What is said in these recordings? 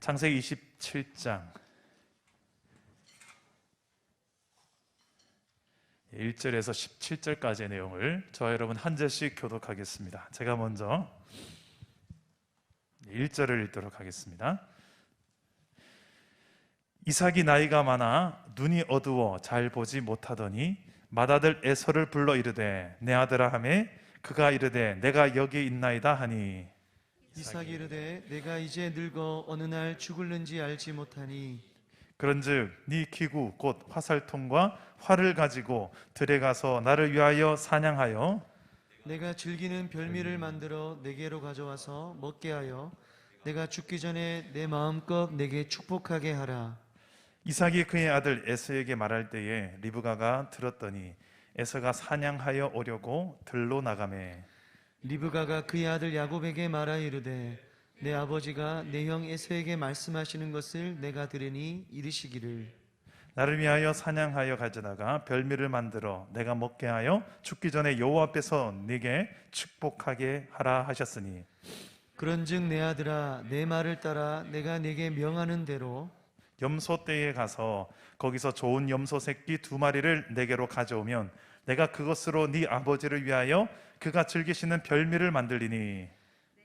창세기 27장 1절에서 17절까지의 내용을 저와 여러분 한 절씩 교독하겠습니다. 제가 먼저 1절을 읽도록 하겠습니다. 이삭이 나이가 많아 눈이 어두워 잘 보지 못하더니 맏아들 에서를 불러 이르되 내 아들아 하매 그가 이르되 내가 여기 있나이다 하니 이삭이 이르되 내가 이제 늙어 어느 날 죽을는지 알지 못하니 그런즉 네 기구 곧 화살통과 활을 가지고 들에 가서 나를 위하여 사냥하여 내가 즐기는 별미를 만들어 내게로 가져와서 먹게 하여 내가 죽기 전에 내 마음껏 내게 축복하게 하라. 이삭이 그의 아들 에서에게 말할 때에 리브가가 들었더니 에서가 사냥하여 오려고 들로 나가매 리브가가 그의 아들 야곱에게 말하 이르되 내 아버지가 내 형 에서에게 말씀하시는 것을 내가 들으니 이르시기를 나를 위하여 사냥하여 가져다가 별미를 만들어 내가 먹게 하여 죽기 전에 여호와 앞에서 네게 축복하게 하라 하셨으니 그런즉 내 아들아 내 말을 따라 내가 네게 명하는 대로 염소 떼에 가서 거기서 좋은 염소 새끼 2마리를 내게로 가져오면 내가 그것으로 네 아버지를 위하여 그가 즐기시는 별미를 만들리니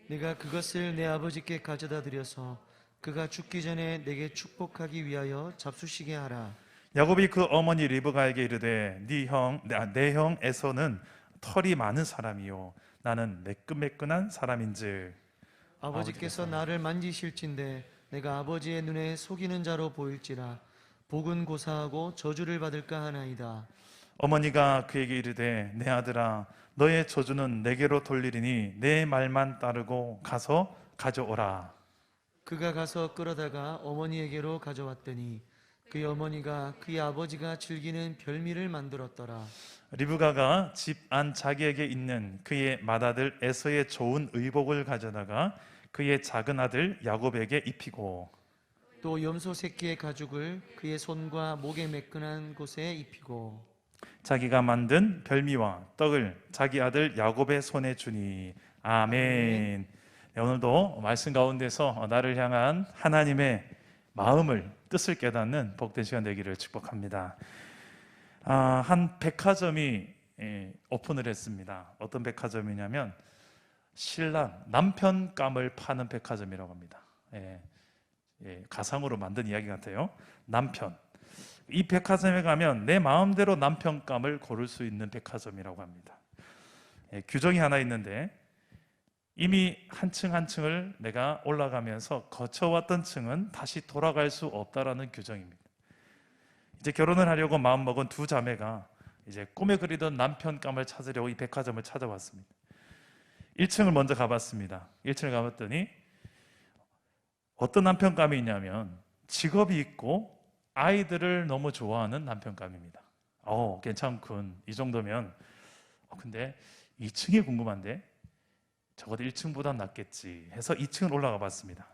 내가 그것을 내 아버지께 가져다 드려서 그가 죽기 전에 내게 축복하기 위하여 잡수시게 하라. 야곱이 그 어머니 리브가에게 이르되 내 형 에서는 털이 많은 사람이요 나는 매끈매끈한 사람인즉 아버지께서 나를 만지실진데 내가 아버지의 눈에 속이는 자로 보일지라 복은 고사하고 저주를 받을까 하나이다. 어머니가 그에게 이르되 내 아들아 너의 저주는 내게로 돌리리니 내 말만 따르고 가서 가져오라. 그가 가서 끌어다가 어머니에게로 가져왔더니 그의 어머니가 그의 아버지가 즐기는 별미를 만들었더라. 리브가가 집 안 자기에게 있는 그의 맏아들 에서의 좋은 의복을 가져다가 그의 작은 아들 야곱에게 입히고 또 염소 새끼의 가죽을 그의 손과 목에 매끈한 곳에 입히고 자기가 만든 별미와 떡을 자기 아들 야곱의 손에 주니 아멘. 네, 오늘도 말씀 가운데서 나를 향한 하나님의 마음을 뜻을 깨닫는 복된 시간 되기를 축복합니다. 한 백화점이 오픈을 했습니다. 어떤 백화점이냐면 신랑 남편감을 파는 백화점이라고 합니다. 가상으로 만든 이야기 같아요. 남편. 이 백화점에 가면 내 마음대로 남편감을 고를 수 있는 백화점이라고 합니다. 규정이 하나 있는데 이미 한 층 한 층을 내가 올라가면서 거쳐왔던 층은 다시 돌아갈 수 없다라는 규정입니다. 이제 결혼을 하려고 마음먹은 두 자매가 이제 꿈에 그리던 남편감을 찾으려고 이 백화점을 찾아왔습니다. 1층을 먼저 가봤습니다. 1층을 가봤더니 어떤 남편감이 있냐면 직업이 있고 아이들을 너무 좋아하는 남편감입니다. 괜찮군. 이 정도면 근데 2층이 궁금한데 적어도 1층보다 낫겠지 해서 2층을 올라가 봤습니다.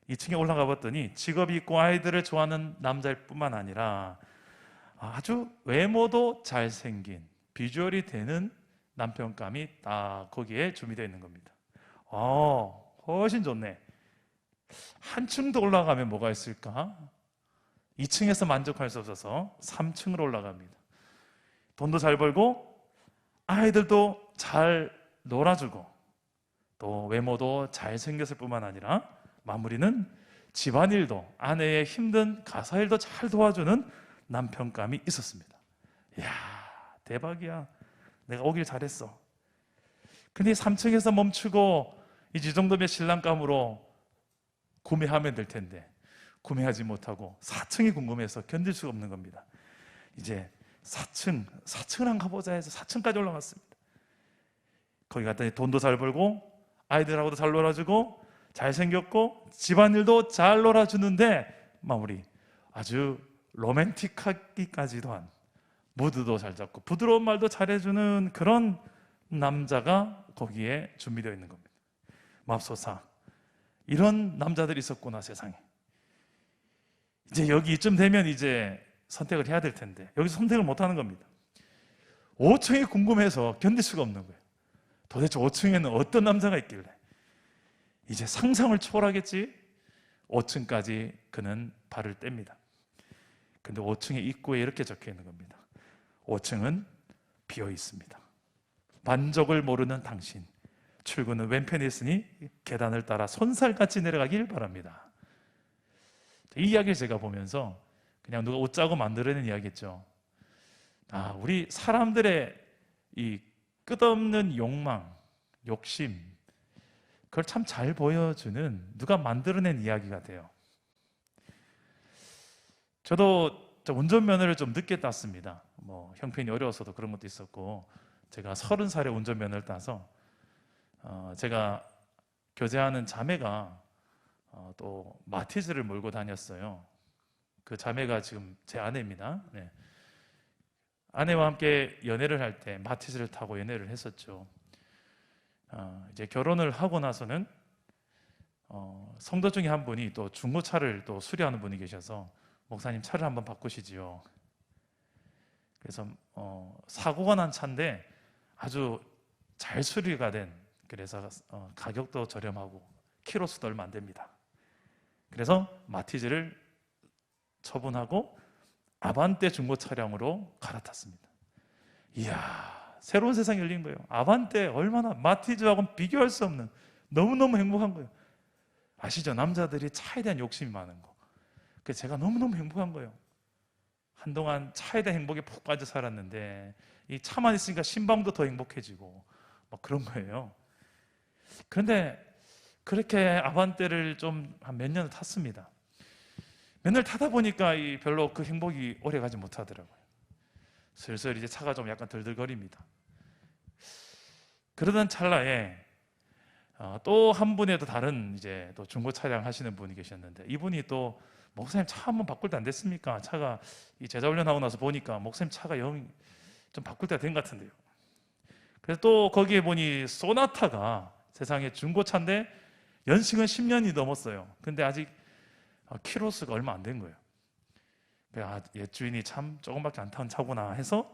2층에 올라가 봤더니 직업이 있고 아이들을 좋아하는 남자일 뿐만 아니라 아주 외모도 잘생긴 비주얼이 되는 남편감이 딱 거기에 준비되어 있는 겁니다. 훨씬 좋네. 한 층 더 올라가면 뭐가 있을까? 2층에서 만족할 수 없어서 3층으로 올라갑니다. 돈도 잘 벌고 아이들도 잘 놀아주고 또 외모도 잘생겼을 뿐만 아니라 마무리는 집안일도 아내의 힘든 가사일도 잘 도와주는 남편감이 있었습니다. 이야, 대박이야. 내가 오길 잘했어. 근데 3층에서 멈추고 이 정도면 신랑감으로 구매하면 될 텐데 구매하지 못하고 4층이 궁금해서 견딜 수가 없는 겁니다. 이제 4층을 한번 가보자 해서 4층까지 올라갔습니다. 거기 갔더니 돈도 잘 벌고 아이들하고도 잘 놀아주고 잘생겼고 집안일도 잘 놀아주는데 마무리 아주 로맨틱하기까지도 한 무드도 잘 잡고 부드러운 말도 잘해주는 그런 남자가 거기에 준비되어 있는 겁니다. 맙소사, 이런 남자들이 있었구나 세상에. 이제 여기 이쯤 되면 이제 선택을 해야 될 텐데 여기서 선택을 못하는 겁니다. 5층이 궁금해서 견딜 수가 없는 거예요. 도대체 5층에는 어떤 남자가 있길래 이제 상상을 초월하겠지. 5층까지 그는 발을 뗍니다. 근데 5층의 입구에 이렇게 적혀 있는 겁니다. 5층은 비어 있습니다. 만족을 모르는 당신, 출구는 왼편에 있으니 계단을 따라 손살같이 내려가길 바랍니다. 이 이야기를 제가 보면서 그냥 누가 옷짜고 만들어낸 이야기겠죠. 우리 사람들의 이 끝없는 욕망, 욕심, 그걸 참 잘 보여주는 누가 만들어낸 이야기 같아요. 저도 운전면허를 좀 늦게 땄습니다. 뭐 형편이 어려워서도 그런 것도 있었고, 제가 30살에 운전면허를 따서 제가 교제하는 자매가 또 마티즈를 몰고 다녔어요. 그 자매가 지금 제 아내입니다. 네. 아내와 함께 연애를 할 때 마티즈를 타고 연애를 했었죠. 이제 결혼을 하고 나서는 성도 중에 한 분이 또 중고차를 또 수리하는 분이 계셔서, 목사님 차를 한번 바꾸시지요. 그래서 사고가 난 차인데 아주 잘 수리가 된, 그래서 가격도 저렴하고 키로수도 얼마 안 됩니다. 그래서 마티즈를 처분하고 아반떼 중고 차량으로 갈아탔습니다. 이야, 새로운 세상이 열린 거예요. 아반떼 얼마나 마티즈하고는 비교할 수 없는, 너무너무 행복한 거예요. 아시죠? 남자들이 차에 대한 욕심이 많은 거. 그래서 제가 너무너무 행복한 거예요. 한동안 차에 대한 행복에 푹 빠져 살았는데 이 차만 있으니까 신방도 더 행복해지고 막 그런 거예요. 그런데 그렇게 아반떼를 좀 한 몇 년을 탔습니다. 몇 년 타다 보니까 별로 그 행복이 오래 가지 못하더라고요. 슬슬 이제 차가 좀 약간 덜덜거립니다. 그러던 찰나에 또 한 분의 또 다른 이제 또 중고 차량 하시는 분이 계셨는데, 이분이 또 목사님 차 한번 바꿀 때 안 됐습니까? 차가 이 제자 훈련하고 나서 보니까 목사님 차가 영 좀 바꿀 때가 된 것 같은데요. 그래서 또 거기에 보니 소나타가 세상에 중고차인데 연식은 10년이 넘었어요. 근데 아직 키로수가 얼마 안 된 거예요. 옛 주인이 참 조금밖에 안 탄 차구나 해서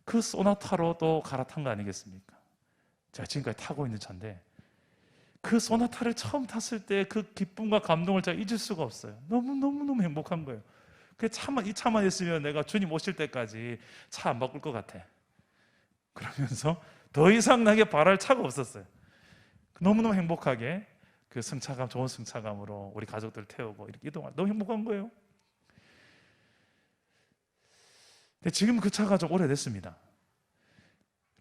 그 소나타로 또 갈아탄 거 아니겠습니까? 제가 지금까지 타고 있는 차인데 그 소나타를 처음 탔을 때 그 기쁨과 감동을 제가 잊을 수가 없어요. 너무너무 행복한 거예요. 이 차만 있으면 내가 주님 오실 때까지 차 안 바꿀 것 같아. 그러면서 더 이상 나에게 바랄 차가 없었어요. 너무너무 행복하게 그 승차감, 좋은 승차감으로 우리 가족들 태우고 이렇게 이동할, 너무 행복한 거예요. 근데 지금 그 차가 좀 오래됐습니다.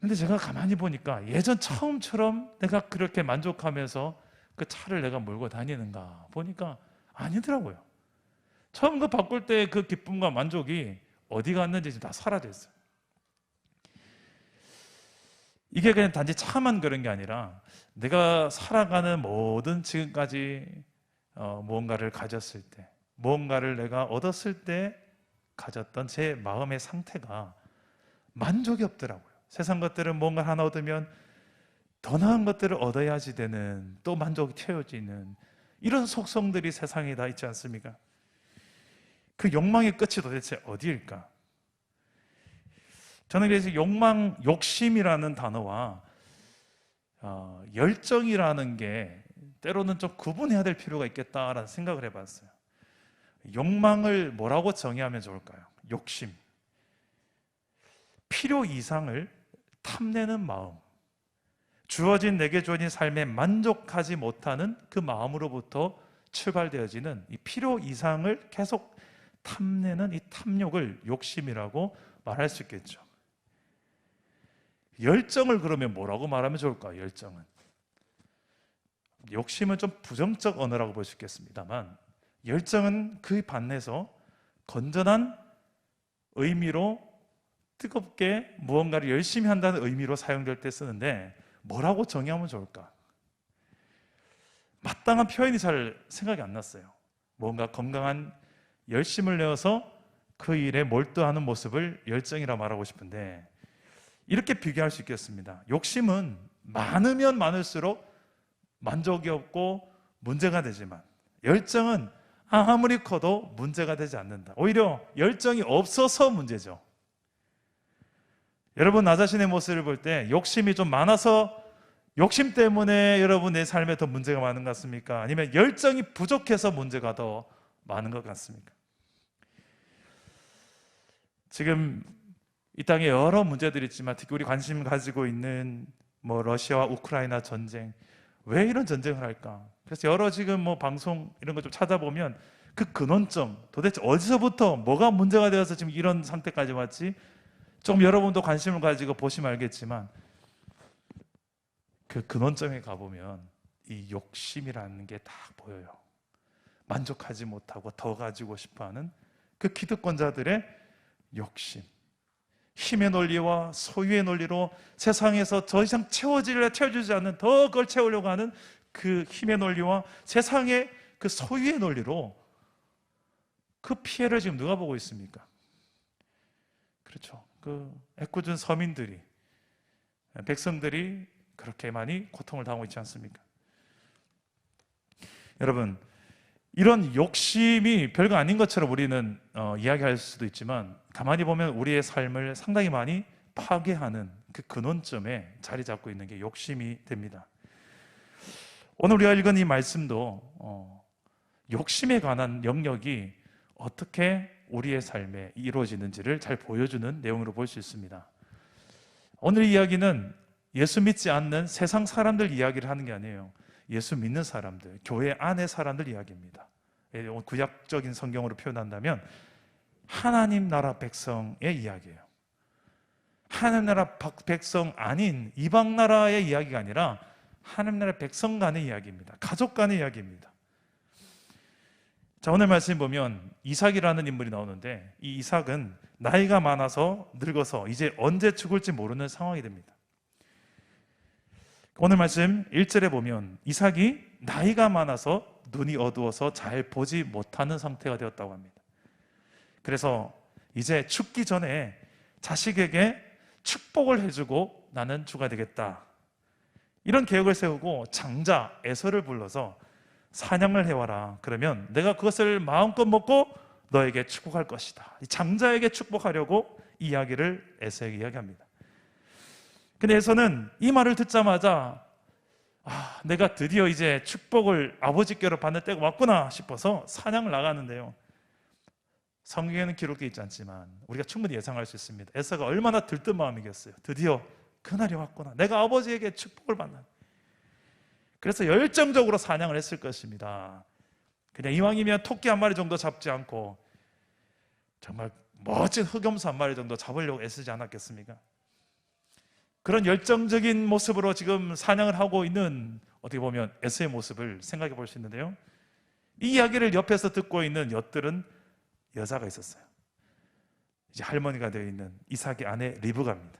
근데 제가 가만히 보니까 예전 처음처럼 내가 그렇게 만족하면서 그 차를 내가 몰고 다니는가 보니까 아니더라고요. 처음 그 바꿀 때 그 기쁨과 만족이 어디 갔는지 지금 다 사라져 있어요. 이게 그냥 단지 차만 그런 게 아니라 내가 살아가는 모든 지금까지 무언가를 가졌을 때, 무언가를 내가 얻었을 때 가졌던 제 마음의 상태가 만족이 없더라고요. 세상 것들은 뭔가 하나 얻으면 더 나은 것들을 얻어야지 되는, 또 만족이 채워지는 이런 속성들이 세상에 다 있지 않습니까? 그 욕망의 끝이 도대체 어디일까? 저는 그래서 욕심이라는 단어와 열정이라는 게 때로는 좀 구분해야 될 필요가 있겠다라는 생각을 해봤어요. 욕망을 뭐라고 정의하면 좋을까요? 욕심. 필요 이상을 탐내는 마음. 내게 주어진 삶에 만족하지 못하는 그 마음으로부터 출발되어지는 이 필요 이상을 계속 탐내는 이 탐욕을 욕심이라고 말할 수 있겠죠. 열정을 그러면 뭐라고 말하면 좋을까요? 열정은, 욕심은 좀 부정적 언어라고 볼 수 있겠습니다만, 열정은 그 반대에서 건전한 의미로 뜨겁게 무언가를 열심히 한다는 의미로 사용될 때 쓰는데, 뭐라고 정의하면 좋을까? 마땅한 표현이 잘 생각이 안 났어요. 뭔가 건강한 열심을 내어서 그 일에 몰두하는 모습을 열정이라 말하고 싶은데, 이렇게 비교할 수 있겠습니다. 욕심은 많으면 많을수록 만족이 없고 문제가 되지만, 열정은 아무리 커도 문제가 되지 않는다. 오히려 열정이 없어서 문제죠. 여러분, 나 자신의 모습을 볼 때 욕심이 좀 많아서 욕심 때문에 여러분 내 삶에 더 문제가 많은 것 같습니까? 아니면 열정이 부족해서 문제가 더 많은 것 같습니까? 지금 이 땅에 여러 문제들이 있지만 특히 우리 관심 가지고 있는 러시아와 우크라이나 전쟁, 왜 이런 전쟁을 할까? 그래서 여러 지금 방송 이런 거 좀 찾아보면 그 근원점, 도대체 어디서부터 뭐가 문제가 되어서 지금 이런 상태까지 왔지? 좀 여러분도 관심을 가지고 보시면 알겠지만 그 근원점에 가보면 이 욕심이라는 게 딱 보여요. 만족하지 못하고 더 가지고 싶어하는 그 기득권자들의 욕심, 힘의 논리와 소유의 논리로 세상에서 더 이상 채워주지 않는 더 그걸 채우려고 하는 그 힘의 논리와 세상의 그 소유의 논리로 그 피해를 지금 누가 보고 있습니까? 그렇죠. 그 애꿎은 서민들이, 백성들이 그렇게 많이 고통을 당하고 있지 않습니까? 여러분, 이런 욕심이 별거 아닌 것처럼 우리는 이야기할 수도 있지만 가만히 보면 우리의 삶을 상당히 많이 파괴하는 그 근원점에 자리 잡고 있는 게 욕심이 됩니다. 오늘 우리가 읽은 이 말씀도 욕심에 관한 영역이 어떻게 우리의 삶에 이루어지는지를 잘 보여주는 내용으로 볼 수 있습니다. 오늘 이야기는 예수 믿지 않는 세상 사람들 이야기를 하는 게 아니에요. 예수 믿는 사람들, 교회 안의 사람들 이야기입니다. 구약적인 성경으로 표현한다면 하나님 나라 백성의 이야기예요. 하나님 나라 백성 아닌 이방 나라의 이야기가 아니라 하나님 나라 백성 간의 이야기입니다. 가족 간의 이야기입니다. 자, 오늘 말씀 보면 이삭이라는 인물이 나오는데 이 이삭은 나이가 많아서 늙어서 이제 언제 죽을지 모르는 상황이 됩니다. 오늘 말씀 1절에 보면 이삭이 나이가 많아서 눈이 어두워서 잘 보지 못하는 상태가 되었다고 합니다. 그래서 이제 죽기 전에 자식에게 축복을 해주고 나는 주가 되겠다, 이런 계획을 세우고 장자 에서를 불러서 사냥을 해와라. 그러면 내가 그것을 마음껏 먹고 너에게 축복할 것이다. 이 장자에게 축복하려고 이야기를 에서에게 이야기합니다. 근데 에서는 이 말을 듣자마자 내가 드디어 이제 축복을 아버지께로 받는 때가 왔구나 싶어서 사냥을 나가는데요, 성경에는 기록되어 있지 않지만 우리가 충분히 예상할 수 있습니다. 에서가 얼마나 들뜬 마음이겠어요. 드디어 그날이 왔구나, 내가 아버지에게 축복을 받는. 그래서 열정적으로 사냥을 했을 것입니다. 그냥 이왕이면 토끼 한 마리 정도 잡지 않고 정말 멋진 흑염소 한 마리 정도 잡으려고 애쓰지 않았겠습니까? 그런 열정적인 모습으로 지금 사냥을 하고 있는, 어떻게 보면 에서의 모습을 생각해 볼 수 있는데요, 이 이야기를 옆에서 듣고 있는 엿들은 여자가 있었어요. 이제 할머니가 되어 있는 이삭의 아내 리브가입니다.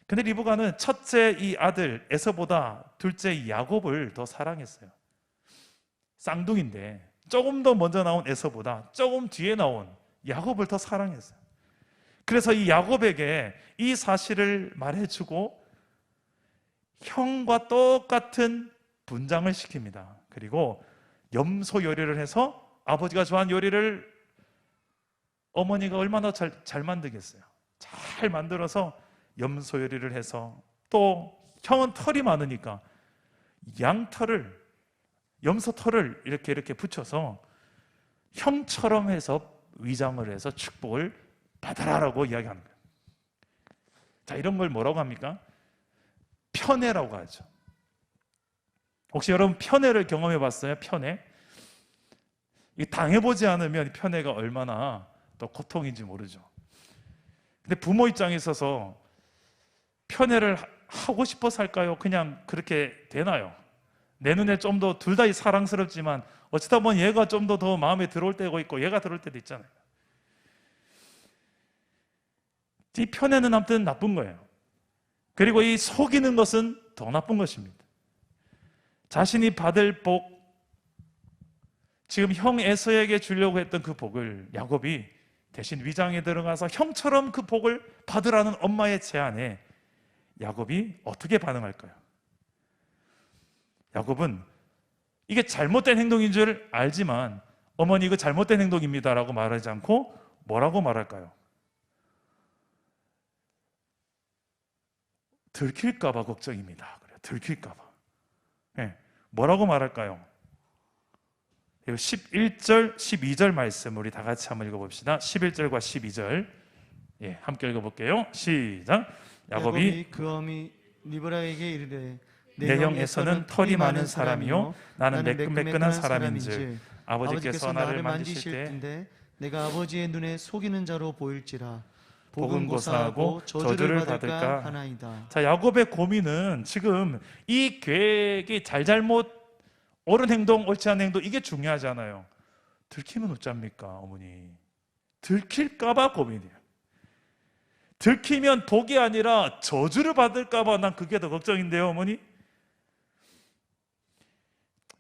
근데 리브가는 첫째 이 아들 에서보다 둘째 이 야곱을 더 사랑했어요. 쌍둥이인데 조금 더 먼저 나온 에서보다 조금 뒤에 나온 야곱을 더 사랑했어요. 그래서 이 야곱에게 이 사실을 말해주고 형과 똑같은 분장을 시킵니다. 그리고 염소 요리를 해서, 아버지가 좋아하는 요리를 어머니가 얼마나 잘 만들겠어요. 잘 만들어서 염소 요리를 해서, 또 형은 털이 많으니까 양털을, 염소 털을 이렇게 붙여서 형처럼 해서 위장을 해서 축복을 받아라라고 이야기하는 거예요. 자, 이런 걸 뭐라고 합니까? 편애라고 하죠. 혹시 여러분 편애를 경험해 봤어요? 편애? 이 당해보지 않으면 편애가 얼마나 또 고통인지 모르죠. 근데 부모 입장에 있어서 편애를 하고 싶어서 할까요? 그냥 그렇게 되나요? 내 눈에 좀 더 둘 다 사랑스럽지만 어쩌다 보면 얘가 좀 더 마음에 들어올 때가 있고 얘가 들어올 때도 있잖아요. 이 편애는 아무튼 나쁜 거예요. 그리고 이 속이는 것은 더 나쁜 것입니다. 자신이 받을 복, 지금 형 에서에게 주려고 했던 그 복을 야곱이 대신 위장에 들어가서 형처럼 그 복을 받으라는 엄마의 제안에 야곱이 어떻게 반응할까요? 야곱은 이게 잘못된 행동인 줄 알지만 어머니 이거 잘못된 행동입니다 라고 말하지 않고 뭐라고 말할까요? 들킬까 봐 걱정입니다. 그래요. 들킬까 봐. 예, 뭐라고 말할까요? 11절, 12절 말씀 우리 다 같이 한번 읽어봅시다. 11절과 12절 예, 함께 읽어볼게요. 시작. 야곱이 그 어미 리브라에게 이르되 내 형에서는 털이 많은 사람이요 나는 매끈매끈한 사람인즉 아버지께서 나를 만지실 때 내가 아버지의 눈에 속이는 자로 보일지라 복은 고사하고 저주를 받을까 하나이다. 자, 야곱의 고민은 지금 이 계획이 잘잘못 옳은 행동 옳지 않은 행동 이게 중요하잖아요. 들키면 어쩝니까 어머니? 들킬까 봐 고민이에요. 들키면 복이 아니라 저주를 받을까 봐 난 그게 더 걱정인데요 어머니.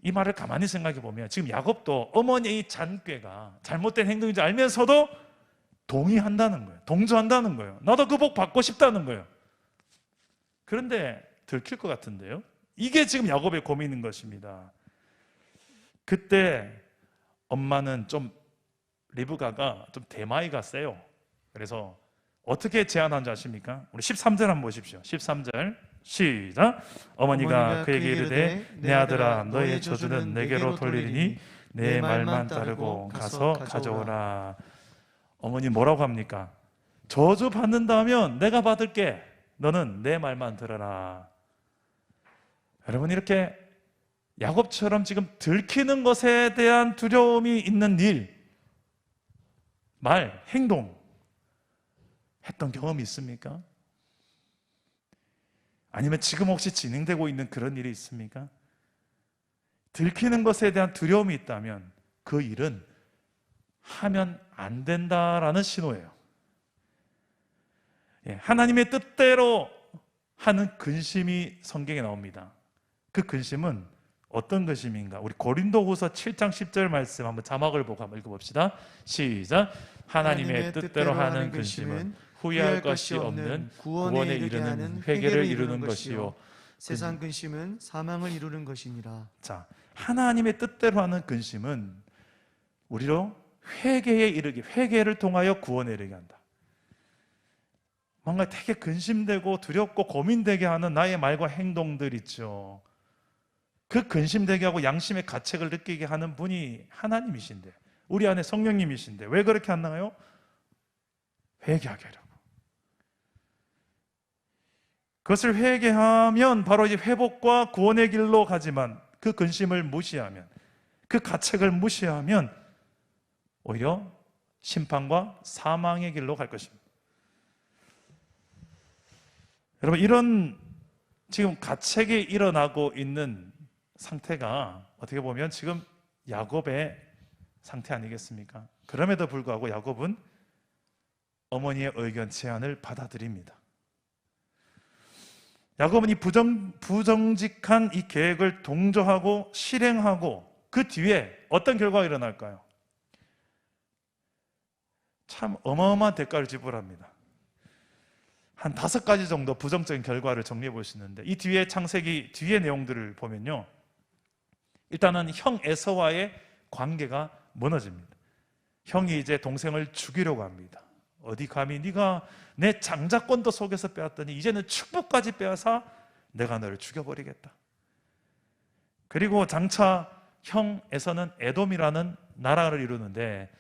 이 말을 가만히 생각해 보면 지금 야곱도 어머니의 이 잔꾀가 잘못된 행동인지 알면서도 동의한다는 거예요. 동조한다는 거예요. 나도 그 복 받고 싶다는 거예요. 그런데 들킬 것 같은데요. 이게 지금 야곱의 고민인 것입니다. 그때 엄마는 좀 리브가가 좀 대마이가 세요. 그래서 어떻게 제안한 줄 아십니까? 우리 13절 한번 보십시오. 13절 시작. 어머니가 그에게 이르되 내 아들아 너의 저주는 내게로 돌리리니 내 말만 따르고 가서 가져오라. 어머니 뭐라고 합니까? 저주 받는다면 내가 받을게. 너는 내 말만 들어라. 여러분 이렇게 야곱처럼 지금 들키는 것에 대한 두려움이 있는 일, 말, 행동 했던 경험이 있습니까? 아니면 지금 혹시 진행되고 있는 그런 일이 있습니까? 들키는 것에 대한 두려움이 있다면 그 일은 하면 안 된다라는 신호예요. 하나님의 뜻대로 하는 근심이 성경에 나옵니다. 그 근심은 어떤 근심인가? 우리 고린도후서 7장 10절 말씀 한번 자막을 보고 한번 읽어봅시다. 시작. 하나님의 뜻대로 하는 근심은 후회할 것이 없는 구원에 이르는 회개를 이루는 것이요 세상 근심은 사망을 이루는 것이니라. 자, 하나님의 뜻대로 하는 근심은 우리로 회개에 이르게, 회개를 통하여 구원에 이르게 한다. 뭔가 되게 근심되고 두렵고 고민되게 하는 나의 말과 행동들 있죠. 그 근심되게 하고 양심의 가책을 느끼게 하는 분이 하나님이신데, 우리 안에 성령님이신데 왜 그렇게 하나요? 회개하게 하려고. 그것을 회개하면 바로 이제 회복과 구원의 길로 가지만 그 근심을 무시하면, 그 가책을 무시하면 오히려 심판과 사망의 길로 갈 것입니다. 여러분, 이런 지금 가책이 일어나고 있는 상태가 어떻게 보면 지금 야곱의 상태 아니겠습니까? 그럼에도 불구하고 야곱은 어머니의 의견 제안을 받아들입니다. 야곱은 이 부정직한 이 계획을 동조하고 실행하고 그 뒤에 어떤 결과가 일어날까요? 참 어마어마한 대가를 지불합니다. 한 5가지 정도 부정적인 결과를 정리해 볼 수 있는데, 이 뒤에 창세기 뒤의 내용들을 보면요, 일단은 형 에서와의 관계가 무너집니다. 형이 이제 동생을 죽이려고 합니다. 어디 감히 네가 내 장자권도 속에서 빼앗더니 이제는 축복까지 빼앗아 내가 너를 죽여버리겠다. 그리고 장차 형 에서는 에돔이라는 나라를 이루는데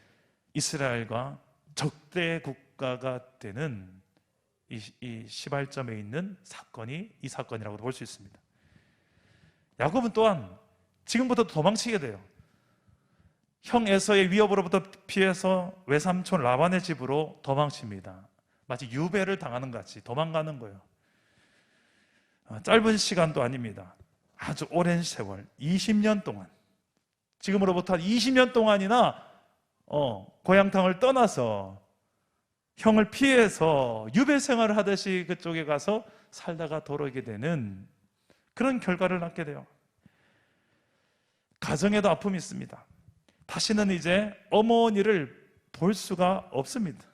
이스라엘과 적대 국가가 되는 이 시발점에 있는 사건이 이 사건이라고도 볼 수 있습니다. 야곱은 또한 지금부터 도망치게 돼요. 형 에서의 위협으로부터 피해서 외삼촌 라반의 집으로 도망칩니다. 마치 유배를 당하는 것 같이 도망가는 거예요. 짧은 시간도 아닙니다. 아주 오랜 세월, 20년 동안, 지금으로부터 한 20년 동안이나 고향탕을 떠나서 형을 피해서 유배 생활을 하듯이 그쪽에 가서 살다가 돌아오게 되는 그런 결과를 낳게 돼요. 가정에도 아픔이 있습니다. 다시는 이제 어머니를 볼 수가 없습니다.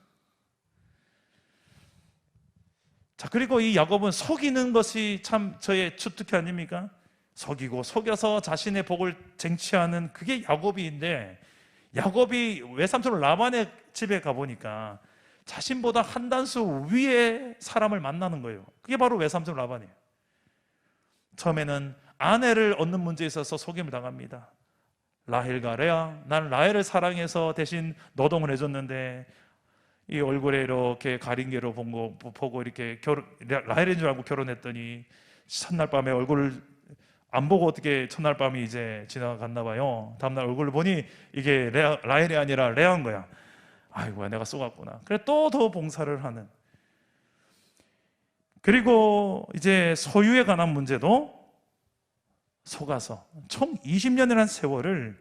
자, 그리고 이 야곱은 속이는 것이 참 저의 주특기 아닙니까? 속이고 속여서 자신의 복을 쟁취하는 그게 야곱인데, 야곱이 외삼촌 라반의 집에 가보니까 자신보다 한 단수 위의 사람을 만나는 거예요. 그게 바로 외삼촌 라반이에요. 처음에는 아내를 얻는 문제에 있어서 속임을 당합니다. 라헬과 레아, 나는 라헬을 사랑해서 대신 노동을 해줬는데 이 얼굴에 이렇게 가린 게로 보고 이렇게 라헬인 줄 알고 결혼했더니 첫날 밤에 얼굴을 안 보고 어떻게 첫날 밤이 이제 지나갔나 봐요. 다음날 얼굴을 보니 이게 라헬이 아니라 레아인 거야. 아이고야, 내가 쏘갔구나. 그래 또 더 봉사를 하는. 그리고 이제 소유에 관한 문제도 속아서 총 20년이라는 세월을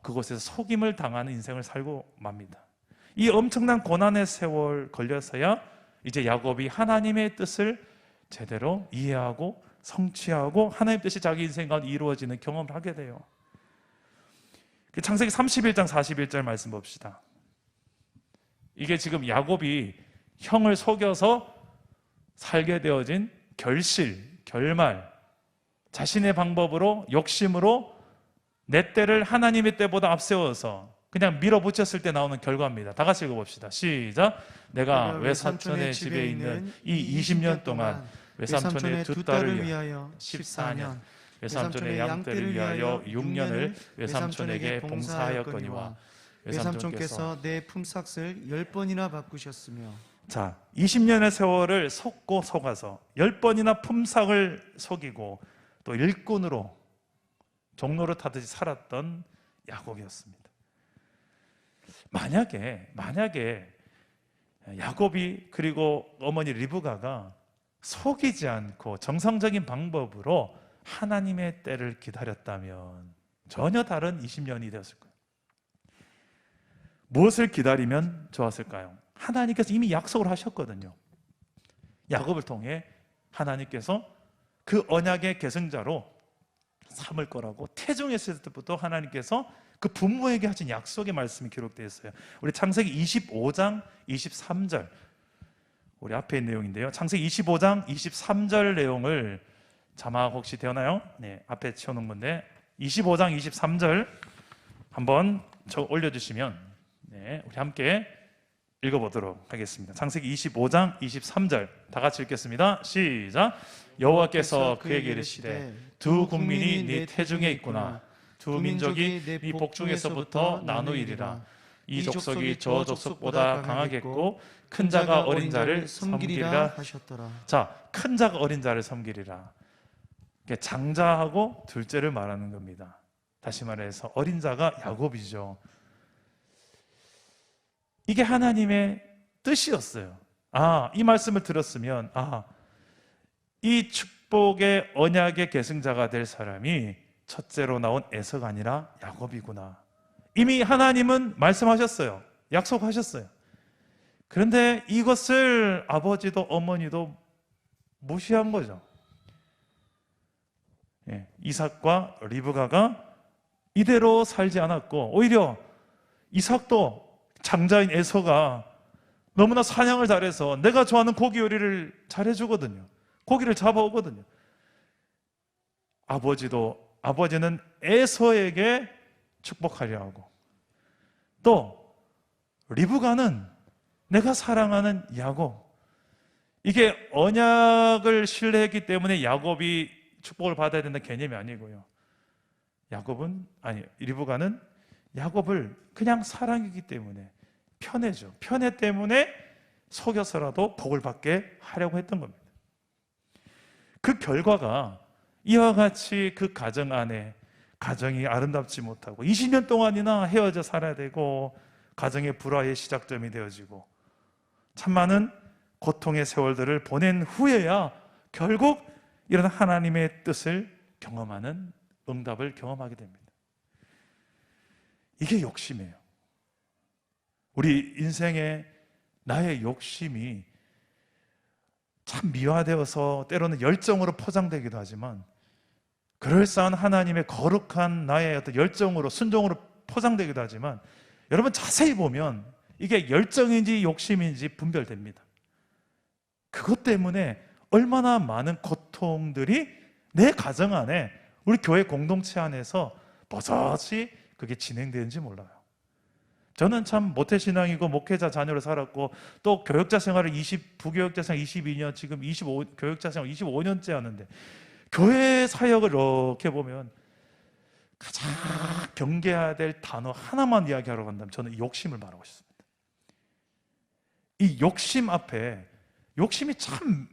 그곳에서 속임을 당하는 인생을 살고 맙니다. 이 엄청난 고난의 세월 걸려서야 이제 야곱이 하나님의 뜻을 제대로 이해하고 성취하고 하나님의 뜻이 자기 인생 가운데 이루어지는 경험을 하게 돼요. 창세기 31장 41절 말씀 봅시다. 이게 지금 야곱이 형을 속여서 살게 되어진 결말, 자신의 방법으로 욕심으로 내 때를 하나님의 때보다 앞세워서 그냥 밀어붙였을 때 나오는 결과입니다. 다 같이 읽어봅시다. 시작. 내가 외삼촌의 집에 있는 이 20년 동안 외삼촌의 두 딸을 위하여 14년, 외삼촌의 양떼를 위하여 6년을 외삼촌에게 봉사하였거니와 외삼촌께서 내 품삯을 10번이나 바꾸셨으며. 자, 20년의 세월을 속고 속아서 10번이나 품삯을 속이고 또 일꾼으로 종로를 타듯이 살았던 야곱이었습니다. 만약에 야곱이 그리고 어머니 리브가가 속이지 않고 정상적인 방법으로 하나님의 때를 기다렸다면 전혀 다른 20년이 되었을 거예요. 무엇을 기다리면 좋았을까요? 하나님께서 이미 약속을 하셨거든요. 야곱을 통해 하나님께서 그 언약의 계승자로 삼을 거라고 태중했을 때부터 하나님께서 그 부모에게 하신 약속의 말씀이 기록되어 있어요. 우리 창세기 25장 23절, 우리 앞에 있는 내용인데요. 창세기 25장 23절 내용을 자막 혹시 되나요? 네, 앞에 치워놓은 건데 25장 23절 한번 올려주시면 네, 우리 함께 읽어보도록 하겠습니다. 창세기 25장 23절 다 같이 읽겠습니다. 시작. 여호와께서 그에게 이르시되 두 국민이 네 태중에 있구나. 두 민족이 네 복중에서부터 나누이리라. 이 족속이 저 족속보다 강하겠고 큰 자가 어린 자를 섬기리라 하셨더라. 자, 큰 자가 어린 자를 섬기리라. 장자하고 둘째를 말하는 겁니다. 다시 말해서 어린 자가 야곱이죠. 이게 하나님의 뜻이었어요. 이 말씀을 들었으면 이 축복의 언약의 계승자가 될 사람이 첫째로 나온 에서가 아니라 야곱이구나. 이미 하나님은 말씀하셨어요. 약속하셨어요. 그런데 이것을 아버지도 어머니도 무시한 거죠. 이삭과 리브가가 이대로 살지 않았고 오히려 이삭도 장자인 에서가 너무나 사냥을 잘해서 내가 좋아하는 고기 요리를 잘해주거든요. 고기를 잡아오거든요. 아버지는 에서에게 축복하려 하고 또 리브가는 내가 사랑하는 야곱, 이게 언약을 신뢰했기 때문에 야곱이 축복을 받아야 된다는 개념이 아니고요. 리브가는 야곱을 그냥 사랑이기 때문에 편애죠. 편애 때문에 속여서라도 복을 받게 하려고 했던 겁니다. 그 결과가 이와 같이 그 가정 안에 가정이 아름답지 못하고 20년 동안이나 헤어져 살아야 되고 가정의 불화의 시작점이 되어지고 참 많은 고통의 세월들을 보낸 후에야 결국 이런 하나님의 뜻을 경험하는 응답을 경험하게 됩니다. 이게 욕심이에요. 우리 인생에 나의 욕심이 참 미화되어서 때로는 열정으로 포장되기도 하지만 그럴싸한 하나님의 거룩한 나의 어떤 열정으로 순종으로 포장되기도 하지만 여러분 자세히 보면 이게 열정인지 욕심인지 분별됩니다. 그것 때문에 얼마나 많은 고통들이 내 가정 안에 우리 교회 공동체 안에서 버젓이 그게 진행되는지 몰라요. 저는 참 모태신앙이고 목회자 자녀로 살았고 또 교역자 생활을 부교역자 생활 22년, 지금 교역자 생활 25년째 하는데 교회 사역을 이렇게 보면 가장 경계해야 될 단어 하나만 이야기하러 간다면 저는 욕심을 말하고 싶습니다. 이 욕심 앞에, 욕심이 참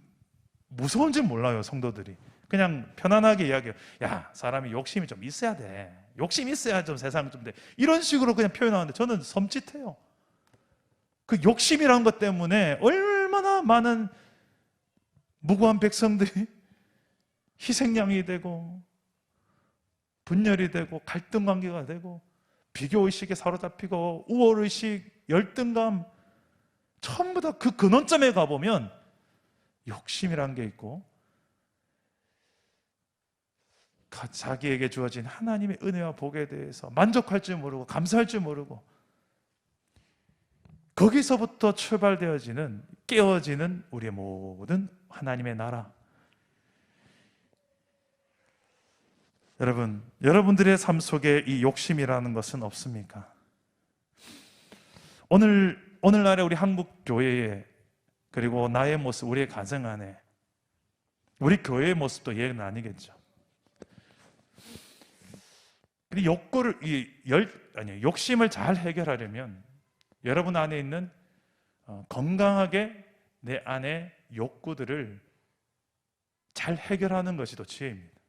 무서운 줄 몰라요, 성도들이. 그냥 편안하게 이야기해요. 야, 사람이 욕심이 좀 있어야 돼. 욕심이 있어야 좀 세상 좀 돼. 이런 식으로 그냥 표현하는데 저는 섬찟해요. 그 욕심이라는 것 때문에 얼마나 많은 무고한 백성들이 희생양이 되고 분열이 되고 갈등 관계가 되고 비교의식에 사로잡히고 우월의식, 열등감, 전부 다 그 근원점에 가보면 욕심이라는 게 있고 자기에게 주어진 하나님의 은혜와 복에 대해서 만족할 줄 모르고 감사할 줄 모르고 거기서부터 출발되어지는, 깨어지는 우리의 모든 하나님의 나라. 여러분, 여러분들의 삶 속에 이 욕심이라는 것은 없습니까? 오늘날의 우리 한국 교회에, 그리고 나의 모습, 우리의 가정 안에, 우리 교회의 모습도 예는 아니겠죠. 욕심을 잘 해결하려면 여러분 안에 있는 건강하게 내 안의 욕구들을 잘 해결하는 것이 더 지혜입니다.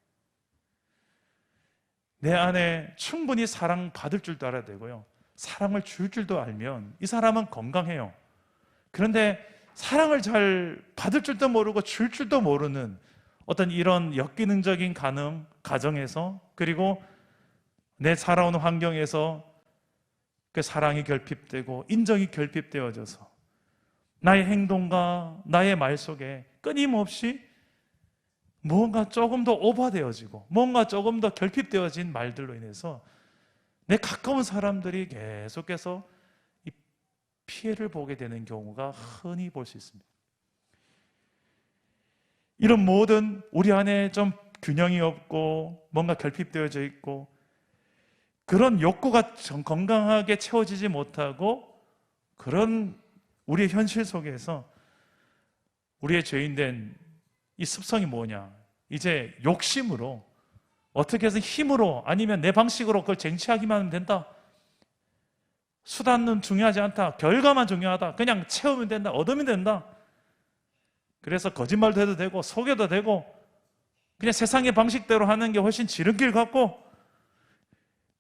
내 안에 충분히 사랑받을 줄도 알아야 되고요, 사랑을 줄 줄도 알면 이 사람은 건강해요. 그런데 사랑을 잘 받을 줄도 모르고 줄 줄도 모르는 어떤 이런 역기능적인 가정에서, 그리고 내 살아오는 환경에서 그 사랑이 결핍되고 인정이 결핍되어져서 나의 행동과 나의 말 속에 끊임없이 뭔가 조금 더 오버되어지고 뭔가 조금 더 결핍되어진 말들로 인해서 내 가까운 사람들이 계속해서 이 피해를 보게 되는 경우가 흔히 볼 수 있습니다. 이런 모든 우리 안에 좀 균형이 없고 뭔가 결핍되어져 있고 그런 욕구가 건강하게 채워지지 못하고 그런 우리의 현실 속에서 우리의 죄인된 이 습성이 뭐냐? 이제 욕심으로 어떻게 해서 힘으로 아니면 내 방식으로 그걸 쟁취하기만 하면 된다. 수단은 중요하지 않다. 결과만 중요하다. 그냥 채우면 된다. 얻으면 된다. 그래서 거짓말도 해도 되고 속여도 되고 그냥 세상의 방식대로 하는 게 훨씬 지름길 같고,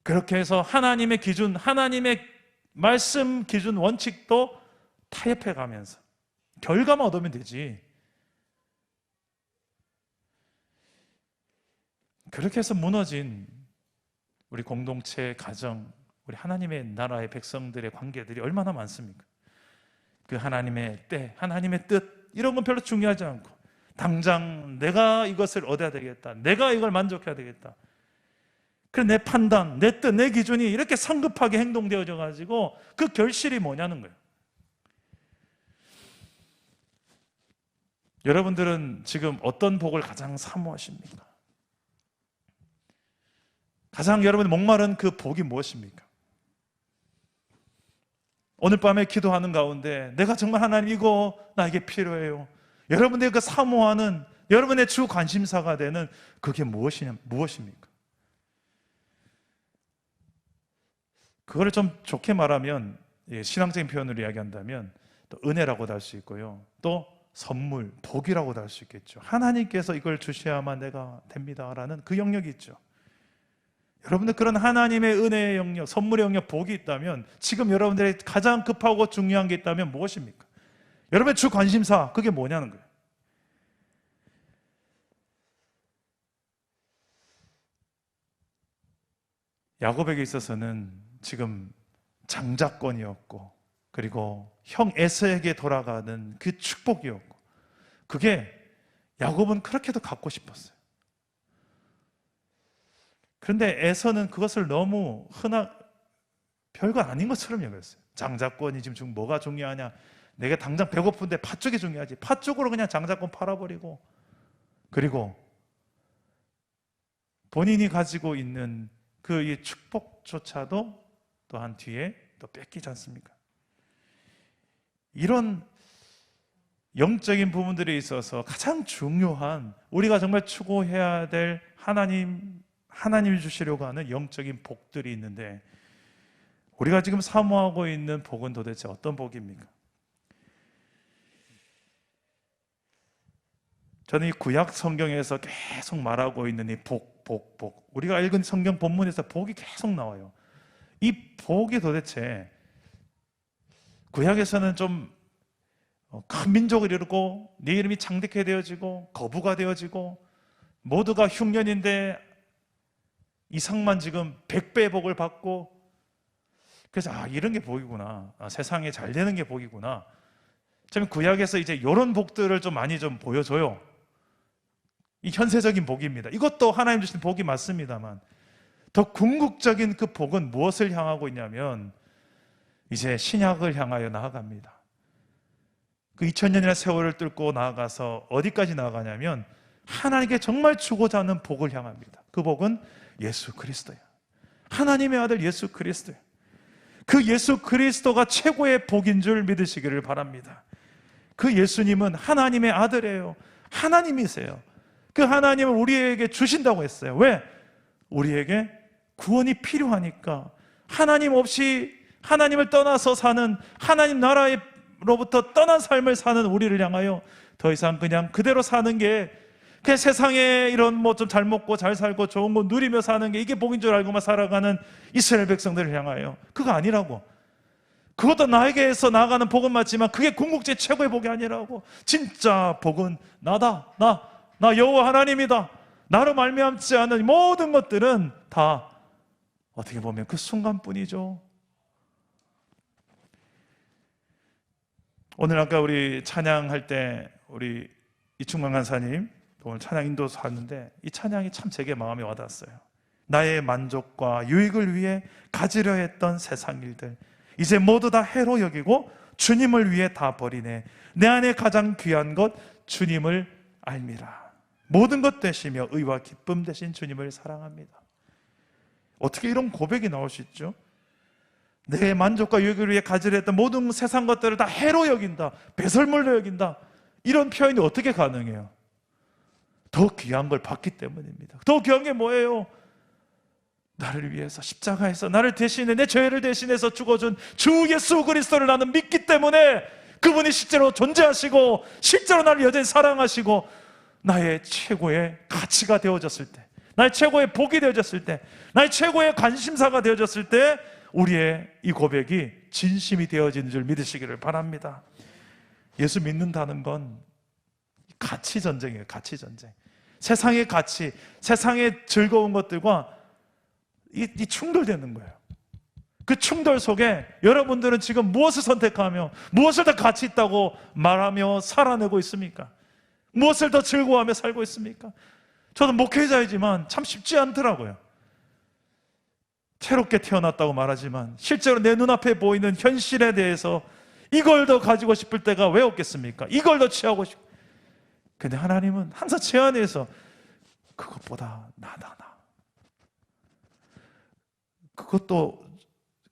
그렇게 해서 하나님의 기준, 하나님의 말씀 기준 원칙도 타협해 가면서 결과만 얻으면 되지. 그렇게 해서 무너진 우리 공동체, 가정, 우리 하나님의 나라의 백성들의 관계들이 얼마나 많습니까? 그 하나님의 때, 하나님의 뜻, 이런 건 별로 중요하지 않고 당장 내가 이것을 얻어야 되겠다, 내가 이걸 만족해야 되겠다, 그래 내 판단, 내 뜻, 내 기준이 이렇게 성급하게 행동되어져 가지고 그 결실이 뭐냐는 거예요. 여러분들은 지금 어떤 복을 가장 사모하십니까? 가장 여러분이 목마른 그 복이 무엇입니까? 오늘 밤에 기도하는 가운데 내가 정말 하나님 이거 나에게 필요해요, 여러분들이 그 사모하는 여러분의 주 관심사가 되는 그게 무엇입니까? 그거를 좀 좋게 말하면, 신앙적인 표현으로 이야기한다면 또 은혜라고도 할 수 있고요, 또 선물, 복이라고도 할 수 있겠죠. 하나님께서 이걸 주셔야만 내가 됩니다라는 그 영역이 있죠. 여러분들 그런 하나님의 은혜의 영역, 선물의 영역, 복이 있다면 지금 여러분들이 가장 급하고 중요한 게 있다면 무엇입니까? 여러분의 주 관심사, 그게 뭐냐는 거예요. 야곱에게 있어서는 지금 장자권이었고, 그리고 형 에서에게 돌아가는 그 축복이었고, 그게 야곱은 그렇게도 갖고 싶었어요. 그런데 에서는 그것을 너무 별거 아닌 것처럼 여겼어요. 장자권이 지금 뭐가 중요하냐, 내가 당장 배고픈데 팥죽이 중요하지, 팥죽으로 그냥 장자권 팔아버리고, 그리고 본인이 가지고 있는 그 이 축복조차도 또한 뒤에 또 뺏기지 않습니까? 이런 영적인 부분들에 있어서 가장 중요한, 우리가 정말 추구해야 될 하나님이 주시려고 하는 영적인 복들이 있는데, 우리가 지금 사모하고 있는 복은 도대체 어떤 복입니까? 저는 이 구약 성경에서 계속 말하고 있는 이 복. 우리가 읽은 성경 본문에서 복이 계속 나와요. 이 복이 도대체, 구약에서는 좀 큰 민족을 이루고 네 이름이 창대케 되어지고 거부가 되어지고 모두가 흉년인데 이상만 지금 100배의 복을 받고, 그래서 이런 게 복이구나, 세상에 잘 되는 게 복이구나. 참 구약에서 이제 이런 복들을 좀 많이 좀 보여줘요. 이 현세적인 복입니다. 이것도 하나님 주신 복이 맞습니다만, 더 궁극적인 그 복은 무엇을 향하고 있냐면 이제 신약을 향하여 나아갑니다. 그 2000년이나 세월을 뚫고 나아가서 어디까지 나아가냐면 하나님께 정말 주고자 하는 복을 향합니다. 그 복은 예수 그리스도예요. 하나님의 아들 예수 그리스도예요. 그 예수 그리스도가 최고의 복인 줄 믿으시기를 바랍니다. 그 예수님은 하나님의 아들이에요. 하나님이세요. 그 하나님을 우리에게 주신다고 했어요. 왜? 우리에게 구원이 필요하니까. 하나님 없이, 하나님을 떠나서 사는, 하나님 나라로부터 떠난 삶을 사는 우리를 향하여 더 이상 그냥 그대로 사는 게, 그냥 세상에 이런 뭐 좀 잘 먹고 잘 살고 좋은 거 누리며 사는 게 이게 복인 줄 알고만 살아가는 이스라엘 백성들을 향하여, 그거 아니라고. 그것도 나에게서 나아가는 복은 맞지만 그게 궁극적 최고의 복이 아니라고. 진짜 복은 나다. 나 여호와 하나님이다. 나로 말미암지 않은 모든 것들은 다 어떻게 보면 그 순간뿐이죠. 오늘 아까 우리 찬양할 때 우리 이충만 간사님 오늘 찬양 인도서 하는데, 이 찬양이 참 제게 마음에 와닿았어요. 나의 만족과 유익을 위해 가지려 했던 세상 일들 이제 모두 다 해로 여기고 주님을 위해 다 버리네. 내 안에 가장 귀한 것 주님을 알미라. 모든 것 되시며 의와 기쁨 되신 주님을 사랑합니다. 어떻게 이런 고백이 나올 수 있죠? 내 만족과 유익을 위해 가지려 했던 모든 세상 것들을 다 해로 여긴다, 배설물로 여긴다, 이런 표현이 어떻게 가능해요? 더 귀한 걸 받기 때문입니다. 더 귀한 게 뭐예요? 나를 위해서 십자가에서 나를 대신해, 내 죄를 대신해서 죽어준 주 예수 그리스도를 나는 믿기 때문에, 그분이 실제로 존재하시고 실제로 나를 여전히 사랑하시고 나의 최고의 가치가 되어졌을 때, 나의 최고의 복이 되어졌을 때, 나의 최고의 관심사가 되어졌을 때 우리의 이 고백이 진심이 되어지는 줄 믿으시기를 바랍니다. 예수 믿는다는 건 가치 전쟁이에요. 가치 전쟁. 세상의 가치, 세상의 즐거운 것들과 이 충돌되는 거예요. 그 충돌 속에 여러분들은 지금 무엇을 선택하며 무엇을 더 가치 있다고 말하며 살아내고 있습니까? 무엇을 더 즐거워하며 살고 있습니까? 저도 목회자이지만 참 쉽지 않더라고요. 새롭게 태어났다고 말하지만 실제로 내 눈앞에 보이는 현실에 대해서 이걸 더 가지고 싶을 때가 왜 없겠습니까? 이걸 더 취하고 싶고. 근데 하나님은 항상 제 안에서 그것보다 나다. 그것도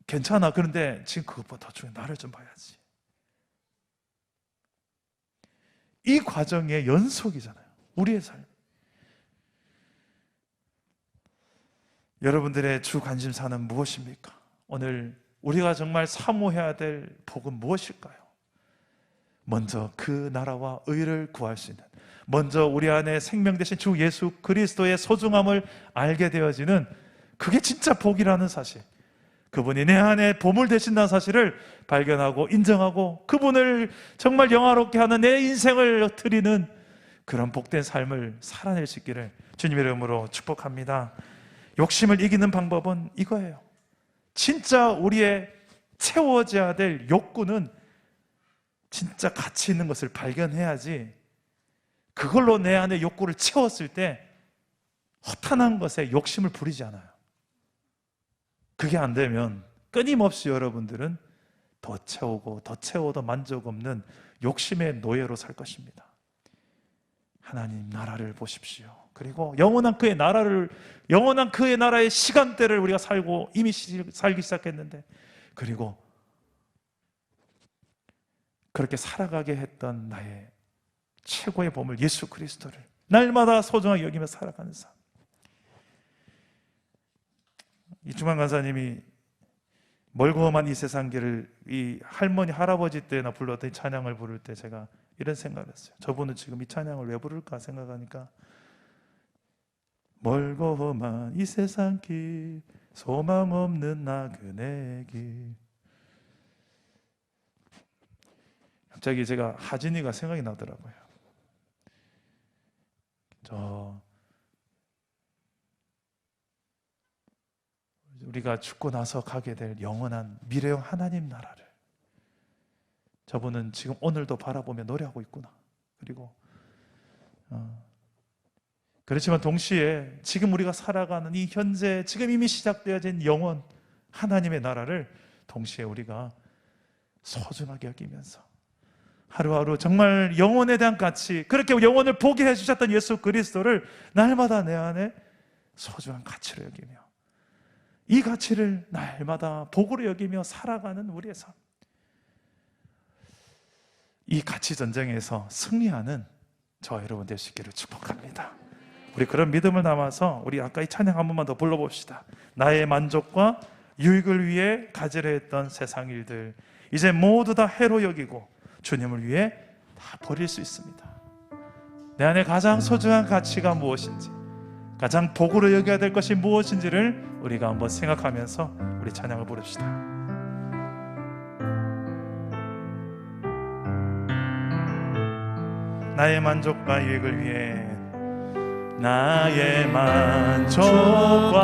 괜찮아. 그런데 지금 그것보다 더 중요해. 나를 좀 봐야지. 이 과정의 연속이잖아요. 우리의 삶. 여러분들의 주 관심사는 무엇입니까? 오늘 우리가 정말 사모해야 될 복은 무엇일까요? 먼저 그 나라와 의를 구할 수 있는, 먼저 우리 안에 생명 되신 주 예수 그리스도의 소중함을 알게 되어지는, 그게 진짜 복이라는 사실, 그분이 내 안에 보물 되신다는 사실을 발견하고 인정하고 그분을 정말 영화롭게 하는 내 인생을 드리는 그런 복된 삶을 살아낼 수 있기를 주님의 이름으로 축복합니다. 욕심을 이기는 방법은 이거예요. 진짜 우리의 채워져야 될 욕구는 진짜 가치 있는 것을 발견해야지, 그걸로 내 안에 욕구를 채웠을 때 허탄한 것에 욕심을 부리지 않아요. 그게 안 되면 끊임없이 여러분들은 더 채우고 더 채워도 만족 없는 욕심의 노예로 살 것입니다. 하나님 나라를 보십시오. 그리고 영원한 그의 나라의 시간대를 우리가 살고 이미 살기 시작했는데, 그리고 그렇게 살아가게 했던 나의 최고의 보물 예수 그리스도를 날마다 소중하게 여기며 살아가는 삶. 이충만 간사님이 멀고 험한 이 세상 길을 이 할머니 할아버지 때나 불렀던 이 찬양을 부를 때 제가 이런 생각을 했어요. 저분은 지금 이 찬양을 왜 부를까 생각하니까 멀고 험한 이 세상 길 소망 없는 나그네 길. 갑자기 제가 하진이가 생각이 나더라고요. 우리가 죽고 나서 가게 될 영원한 미래형 하나님 나라를 저분은 지금 오늘도 바라보며 노래하고 있구나. 그리고 그렇지만 동시에 지금 우리가 살아가는 이 현재 지금 이미 시작되어진 영원 하나님의 나라를 동시에 우리가 소중하게 여기면서 하루하루 정말 영혼에 대한 가치, 그렇게 영혼을 보게 해주셨던 예수 그리스도를 날마다 내 안에 소중한 가치로 여기며 이 가치를 날마다 복으로 여기며 살아가는 우리의 삶, 이 가치 전쟁에서 승리하는 저와 여러분 될 수 있기를 축복합니다. 우리 그런 믿음을 담아서 우리 아까 이 찬양 한 번만 더 불러봅시다. 나의 만족과 유익을 위해 가지려 했던 세상 일들 이제 모두 다 해로 여기고 주님을 위해 다 버릴 수 있습니다. 내 안에 가장 소중한 가치가 무엇인지, 가장 복으로 여겨야 될 것이 무엇인지를 우리가 한번 생각하면서 우리 찬양을 부릅시다. 나의 만족과 유익을 위해, 나의 만족과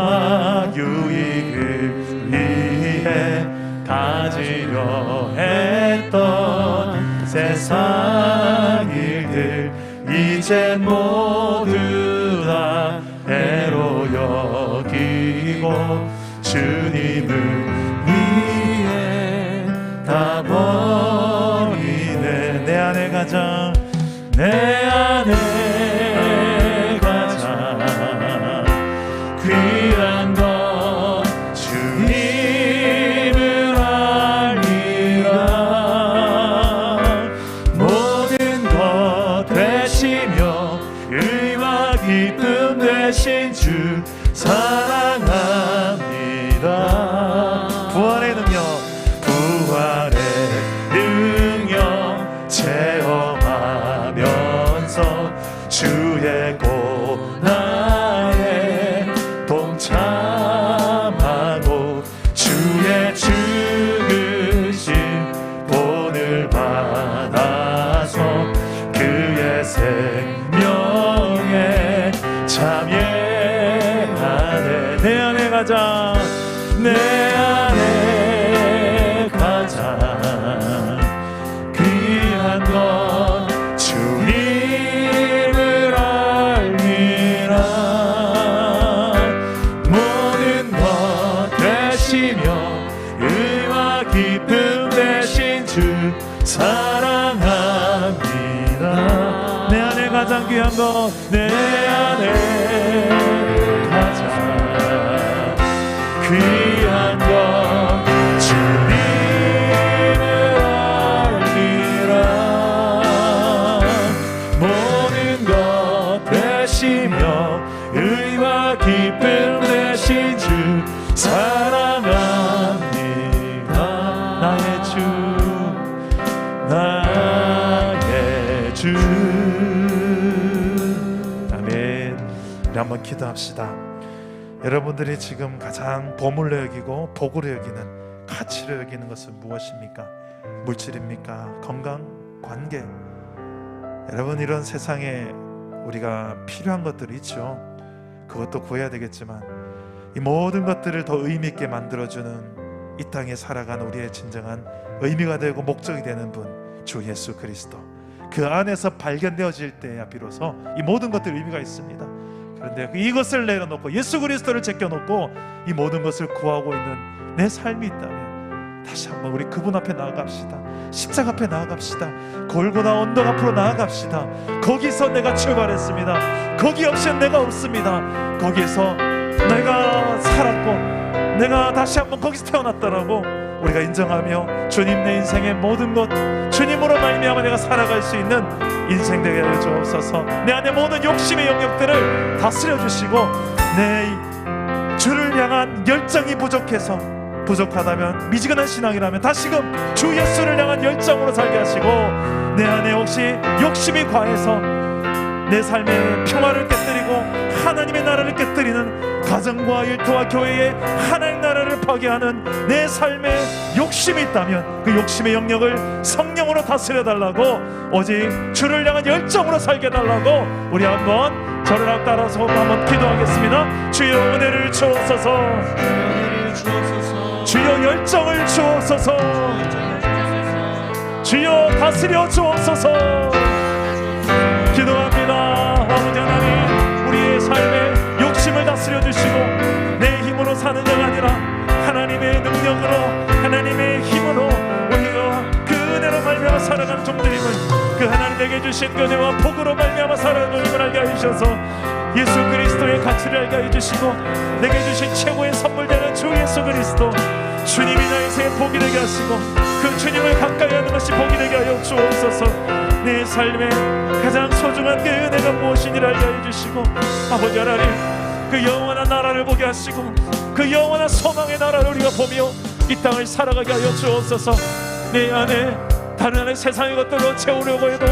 유익을 위해 가지려 했던 세상 일들 이제 모두 다 해로 여기고 주님을 위해 다 버리네. 내 안에 가장, 내 안에 가장 귀한 것 주님을 알리라. 모든 것 되시며 의와 기쁨 되신 주 사랑합니다. 부활의 능력, 부활의 능력 체험하면서 주의 고난에 동참하고 주의 죽으신 본을 받아서 그의 생명에 참여하네. 내 안에 가장, 내 안에 가장 귀한 것 주님을 알리라. 모든 것 되시며 의와 기쁨 되신 주 사랑합니다. 내 안에 가장 귀한 것, 내 안에 가장 귀한 것 주님을 알리라. 모든 것 되시며 의와 기쁨 되신 주 사랑합니다. 나의 주, 나의 주. 아멘. 우리 한번 기도합시다. 여러분들이 지금 가장 보물로 여기고 복으로 여기는, 가치로 여기는 것은 무엇입니까? 물질입니까? 건강? 관계? 여러분, 이런 세상에 우리가 필요한 것들이 있죠. 그것도 구해야 되겠지만 이 모든 것들을 더 의미 있게 만들어주는, 이 땅에 살아가는 우리의 진정한 의미가 되고 목적이 되는 분, 주 예수 그리스도. 그 안에서 발견되어질 때야 비로소 이 모든 것들 의미가 있습니다. 그런데 이것을 내려놓고 예수 그리스도를 제껴놓고 이 모든 것을 구하고 있는 내 삶이 있다면 다시 한번 우리 그분 앞에 나아갑시다. 십자가 앞에 나아갑시다. 골고다 언덕 앞으로 나아갑시다. 거기서 내가 출발했습니다. 거기 없이는 내가 없습니다. 거기서 내가 살았고 내가 다시 한번 거기서 태어났다라고 우리가 인정하며 주님 내 인생의 모든 것 주님으로 말미암아 내가 살아갈 수 있는 인생 되게 하여 주옵소서. 내 안에 모든 욕심의 영역들을 다스려 주시고 내 주를 향한 열정이 부족하다면 미지근한 신앙이라면 다시금 주 예수를 향한 열정으로 살게 하시고 내 안에 혹시 욕심이 과해서 내 삶의 평화를 깨뜨리고 하나님의 나라를 깨뜨리는 가정과 일터와 교회의 하나님 나라를 파괴하는 내 삶에 욕심이 있다면 그 욕심의 영역을 성령으로 다스려 달라고 오직 주를 향한 열정으로 살게 달라고 우리 한번 저를 따라서 한번 기도하겠습니다. 주여 은혜를 주옵소서. 주여 열정을 주옵소서. 주여 다스려 주옵소서. 기도합니다. 아버지 하나님, 우리의 삶에 욕심을 다스려 주시고 내 힘으로 사는 자가 아니라 하나님의 능력으로 하나님의 힘으로 우리가 그 은혜로 말미암아 살아가는 종들임을, 그 하나님에게 주신 은혜와 복으로 말미암아 살아가는 종임을 알게 해주셔서 예수 그리스도의 가치를 알게 해주시고 내게 주신 최고의 선물 되는 주 예수 그리스도 주님이 나의 인생의 복이 되게 하시고 그 주님을 가까이 하는 것이 복이 되게 하여 주옵소서. 내 삶에 가장 소중한 그 은혜가 무엇인지를 알게 해주시고 아버지 하나님, 그 영원한 나라를 보게 하시고 그 영원한 소망의 나라를 우리가 보며 이 땅을 살아가게 하여 주옵소서. 내 안에 다른 안에 세상의 것들로 채우려고 해도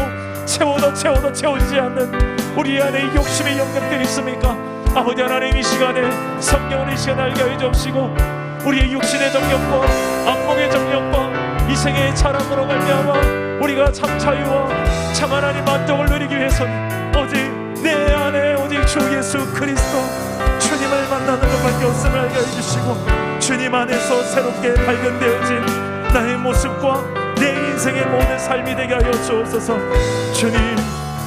채워도 채워지지 않는 우리 안에 욕심의 영역들이 있습니까? 아버지 하나님, 이 시간에 성경을 이 시간에 알게 해 주시고 우리의 육신의 정욕과 악몽의 정욕과 이생의 자랑으로 말미암아 우리가 참 자유와 참 하나님 만족을 누리기 위해서는 오직 내 안에 오직 주 예수 그리스도 주님을 만나는 것밖에 없음을 알게 해주시고 주님 안에서 새롭게 발견되어진 나의 모습과 내 인생의 모든 삶이 되게 하여 주옵소서. 주님,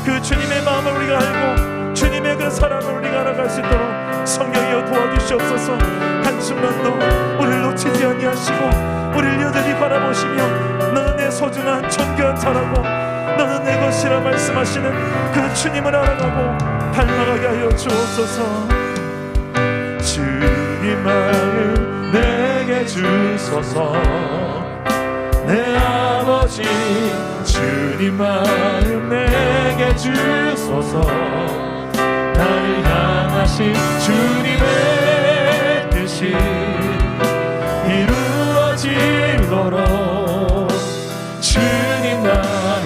그 주님의 마음을 우리가 알고 주님의 그 사랑을 우리가 알아갈 수 있도록 성령이여 도와주시옵소서. 한순간도 우리를 놓치지 아니하시고 우리를 여전히 바라보시며 너는 내 소중한 존귀한 자라고 너는 내 것이라 말씀하시는 그 주님을 알아가고 닮아가게 하여 주옵소서. 주님 마음 내게 주소서. 내 아버지 주님 마음 내게 주소서. 나를 향하신 주님의 뜻이 이루어지도록 주님 마음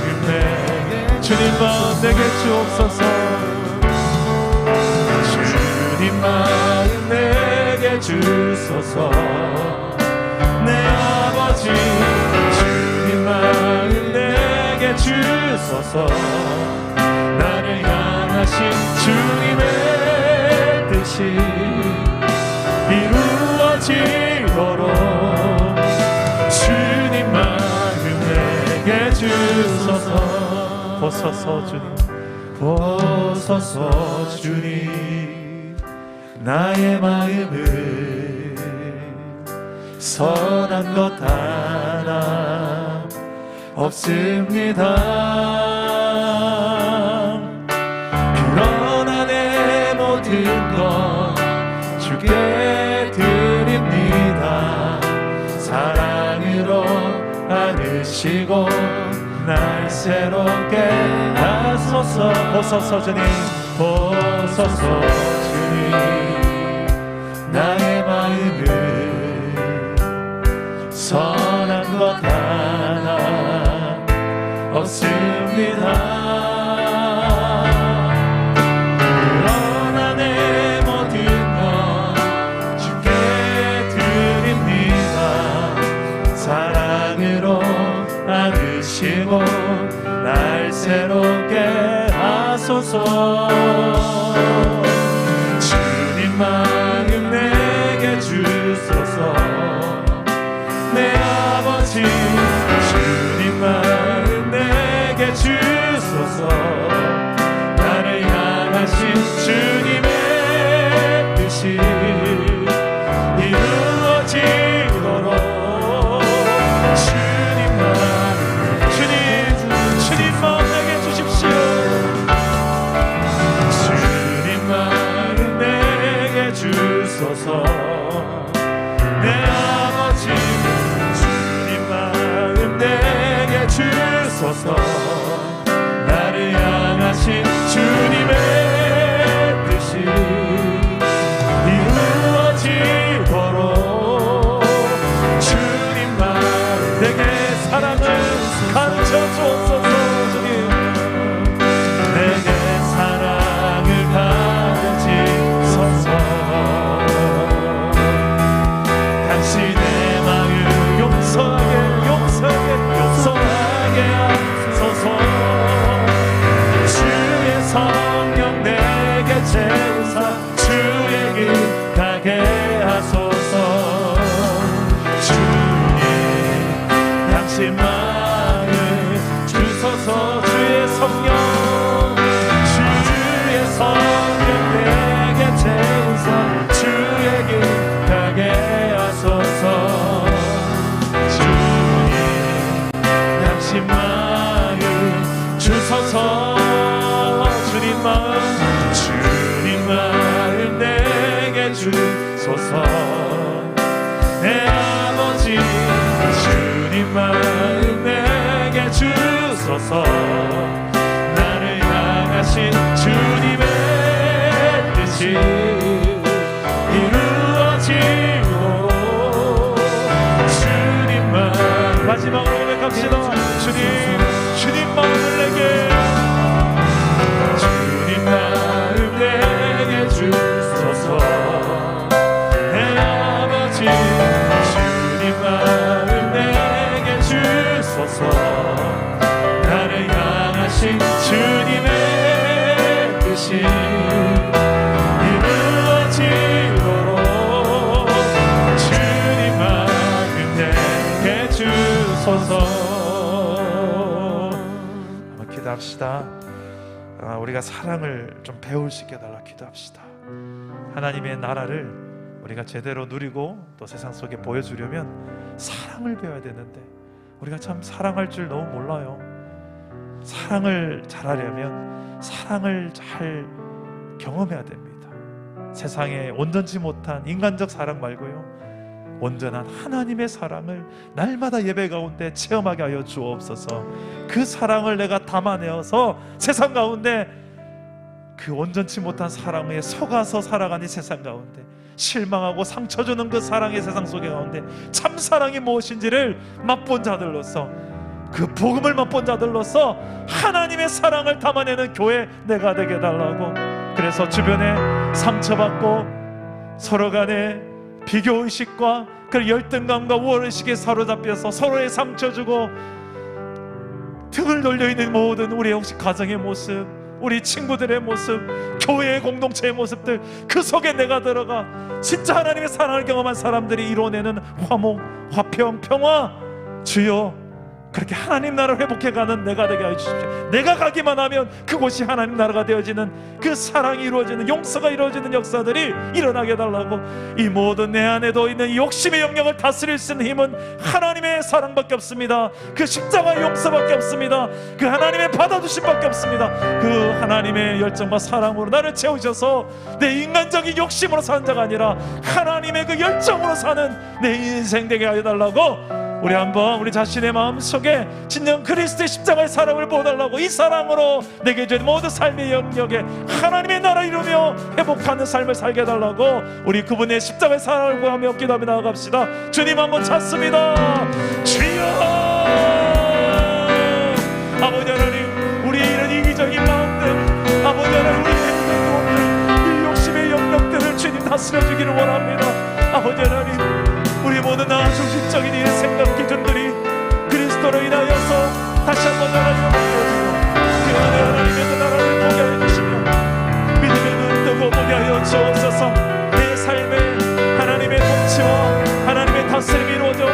내게 주옵소서. 주님 마음 내게 주소서. 내 아버지 주님 마음 내게 주소서. 나를 향하신 주님의 뜻이 이루어지도록 주님 마음 내게 주소서. 보소서 주님, 보소서 주님, 나의 마음을 선한 것 하나 없습니다. 그러나 내 모든 것 주께 드립니다. 사랑으로 안으시고 날 새롭게 하소서. 보소서 주님, 보소서 주님, 나의 마음을 선한 것 하나 없습니다. 그러나 내 모든 것 주께 드립니다. 사랑으로 안으시고 날 새롭게 하소서. 주님 마음 내게 주소서. 내 아버지 주님 마음 내게 주소서. 나를 향하신 주님의 뜻이 이루어지도록 주님 마음 내게 주십시오. 주님 마음 내게 주소서. 내 아버지 주소서. 나를 향하신 주님의 뜻이 이루어지도록 주님만 내게 사랑을 가르쳐주옵소서. 주님 내게 사랑을 가르치소서. 당신의 마음 용서하게 하소서. 주의 성령 내게 채우사 주의 길 가게 하소서. 주님 당신 마음 주소서. 주의 성령 내게 채우사 주의 길 가게 하소서. 주님 당신 마음 주소서. 주님 마음 내게 주소서. 내 아버지 주님 마음 내게 주소서. 나를 향하신 주님의 뜻이 이루어지도록 주님만 마지막으로 고백합시다. 주님 마음을 내게 주님 마음 내게 주소서. 내 아버지 주님 마음 내게 주소서. 나를 향하신 주님의 뜻이 이루어지도록 주님 마음 내게 주소서. 기도합시다. 우리가 사랑을 좀 배울 수 있게 해달라 기도합시다. 하나님의 나라를 우리가 제대로 누리고 또 세상 속에 보여주려면 사랑을 배워야 되는데 우리가 참 사랑할 줄 너무 몰라요. 사랑을 잘하려면 사랑을 잘 경험해야 됩니다. 세상에 온전치 못한 인간적 사랑 말고요, 온전한 하나님의 사랑을 날마다 예배 가운데 체험하게 하여 주옵소서. 그 사랑을 내가 담아내어서 세상 가운데 그 온전치 못한 사랑에 속아서 살아가는 세상 가운데 실망하고 상처 주는 그 사랑의 세상 속에 가운데 참 사랑이 무엇인지를 맛본 자들로서, 그 복음을 맛본 자들로서 하나님의 사랑을 담아내는 교회 내가 되게 해달라고. 그래서 주변에 상처받고 서로 간에 비교의식과 그 열등감과 우월의식에 사로잡혀서 서로의 상처 주고 등을 돌려있는 모든 우리의 혹시 가정의 모습, 우리 친구들의 모습, 교회의 공동체의 모습들, 그 속에 내가 들어가 진짜 하나님의 사랑을 경험한 사람들이 이뤄내는 화목, 화평, 평화, 주여 그렇게 하나님 나라를 회복해가는 내가 되게 해주십시오. 내가 가기만 하면 그곳이 하나님 나라가 되어지는, 그 사랑이 이루어지는, 용서가 이루어지는 역사들이 일어나게 해달라고. 이 모든 내 안에도 있는 이 욕심의 영역을 다스릴 수 있는 힘은 하나님의 사랑밖에 없습니다. 그 십자가의 용서밖에 없습니다. 그 하나님의 받아주심밖에 없습니다. 그 하나님의 열정과 사랑으로 나를 채우셔서 내 인간적인 욕심으로 사는 자가 아니라 하나님의 그 열정으로 사는 내 인생 되게 해달라고. 우리 한번 우리 자신의 마음속에 진정 그리스도의 십자가의 사랑을 보달라고, 이 사랑으로 내게 주는 모든 삶의 영역에 하나님의 나라 이루며 회복하는 삶을 살게 해달라고 우리 그분의 십자가의 사랑을 구하며 기도하며 나아갑시다. 주님 한번 찾습니다. 주여, 아버지 하나님, 우리의 이런 이기적인 마음들, 아버지 하나님, 우리의 행동도 없는 이 욕심의 영역들을 주님 다스려 주기를 원합니다. 아버지 하나님, 우리 모든 나 중심적인 이 생각 기준들이 그리스도로 인하여서 다시 한번 하나님을 보여주고 그 안에 하나님의 나라를 보게 하여 주시며 믿음의 눈 뜨고 보게 하여 주옵소서. 내 삶에 하나님의 통치와 하나님의 다스림이 이루어져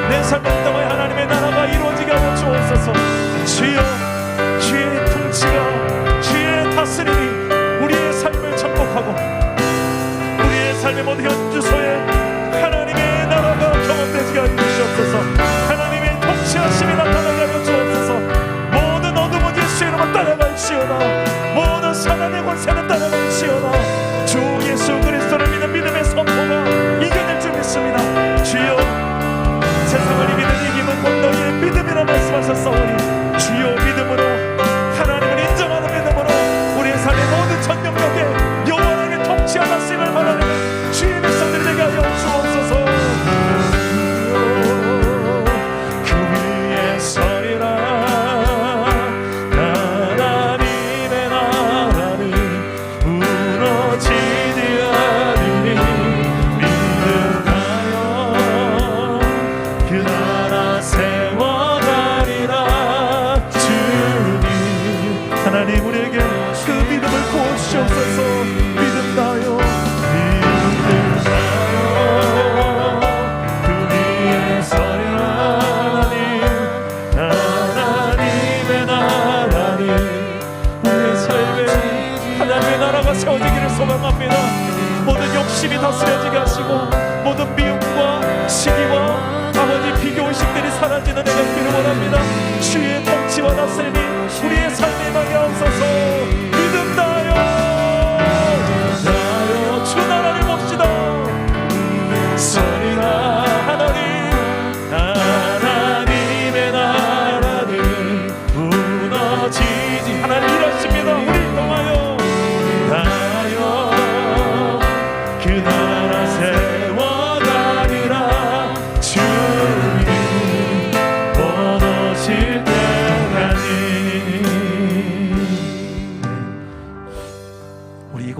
내 삶을 통해 하나님의 나라가 이루어지게 하여 주옵소서. 주여, 주의 통치가, 주의 다스림이 우리의 삶을 정복하고 우리의 삶의 모든 현주소에 하나님의 나라가 경험되게 하여 주옵소서. 하나님의 통치하심이 나타나게 하여 주옵소서. 모든 어둠은 예수 이름으로 따라갈지어다. 모든 사단의 권세는 따라갈지어다. 주 예수 그리스도를 믿는 믿음의 선포가 이겨낼 줄 믿습니다. 주여, 세상을 이기는 이김은 곧 너희의 믿음이라 말씀하셨사오니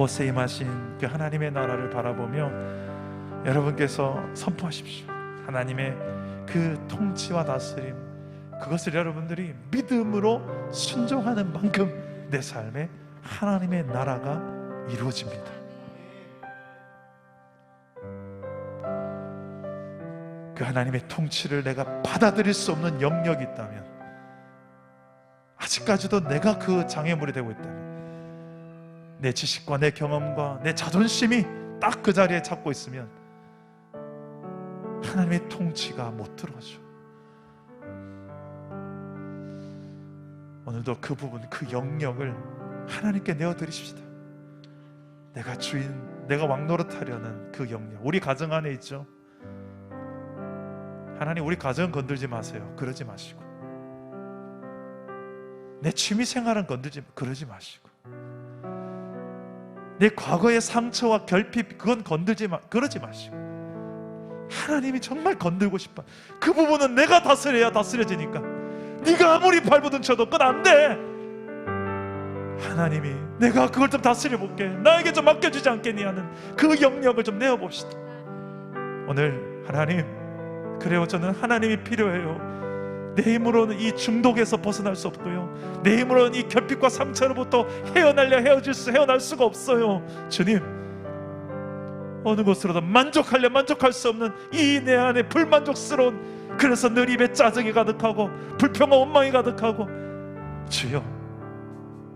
아모스에 임하신 그 하나님의 나라를 바라보며 여러분께서 선포하십시오. 하나님의 그 통치와 다스림, 그것을 여러분들이 믿음으로 순종하는 만큼 내 삶에 하나님의 나라가 이루어집니다. 그 하나님의 통치를 내가 받아들일 수 없는 영역이 있다면, 아직까지도 내가 그 장애물이 되고 있다면, 내 지식과 내 경험과 내 자존심이 딱 그 자리에 잡고 있으면 하나님의 통치가 못 들어오죠. 오늘도 그 부분, 그 영역을 하나님께 내어드리십시다. 내가 주인, 내가 왕노릇하려는 그 영역, 우리 가정 안에 있죠. 하나님, 우리 가정 건들지 마세요. 그러지 마시고, 내 취미생활은 그러지 마시고, 내 과거의 상처와 결핍, 그건 그러지 마시고, 하나님이 정말 건들고 싶어. 그 부분은 내가 다스려야 다스려지니까, 네가 아무리 발버둥 쳐도 그건 안 돼. 하나님이 내가 그걸 좀 다스려 볼게, 나에게 좀 맡겨주지 않겠니 하는 그 영역을 좀 내어봅시다. 오늘 하나님, 그래요, 저는 하나님이 필요해요. 내 힘으로는 이 중독에서 벗어날 수 없고요, 내 힘으로는 이 결핍과 상처로부터 헤어날 수가 없어요. 주님, 어느 곳으로도 만족할 수 없는 이 내 안에 불만족스러운, 그래서 늘 입에 짜증이 가득하고 불평과 원망이 가득하고, 주여,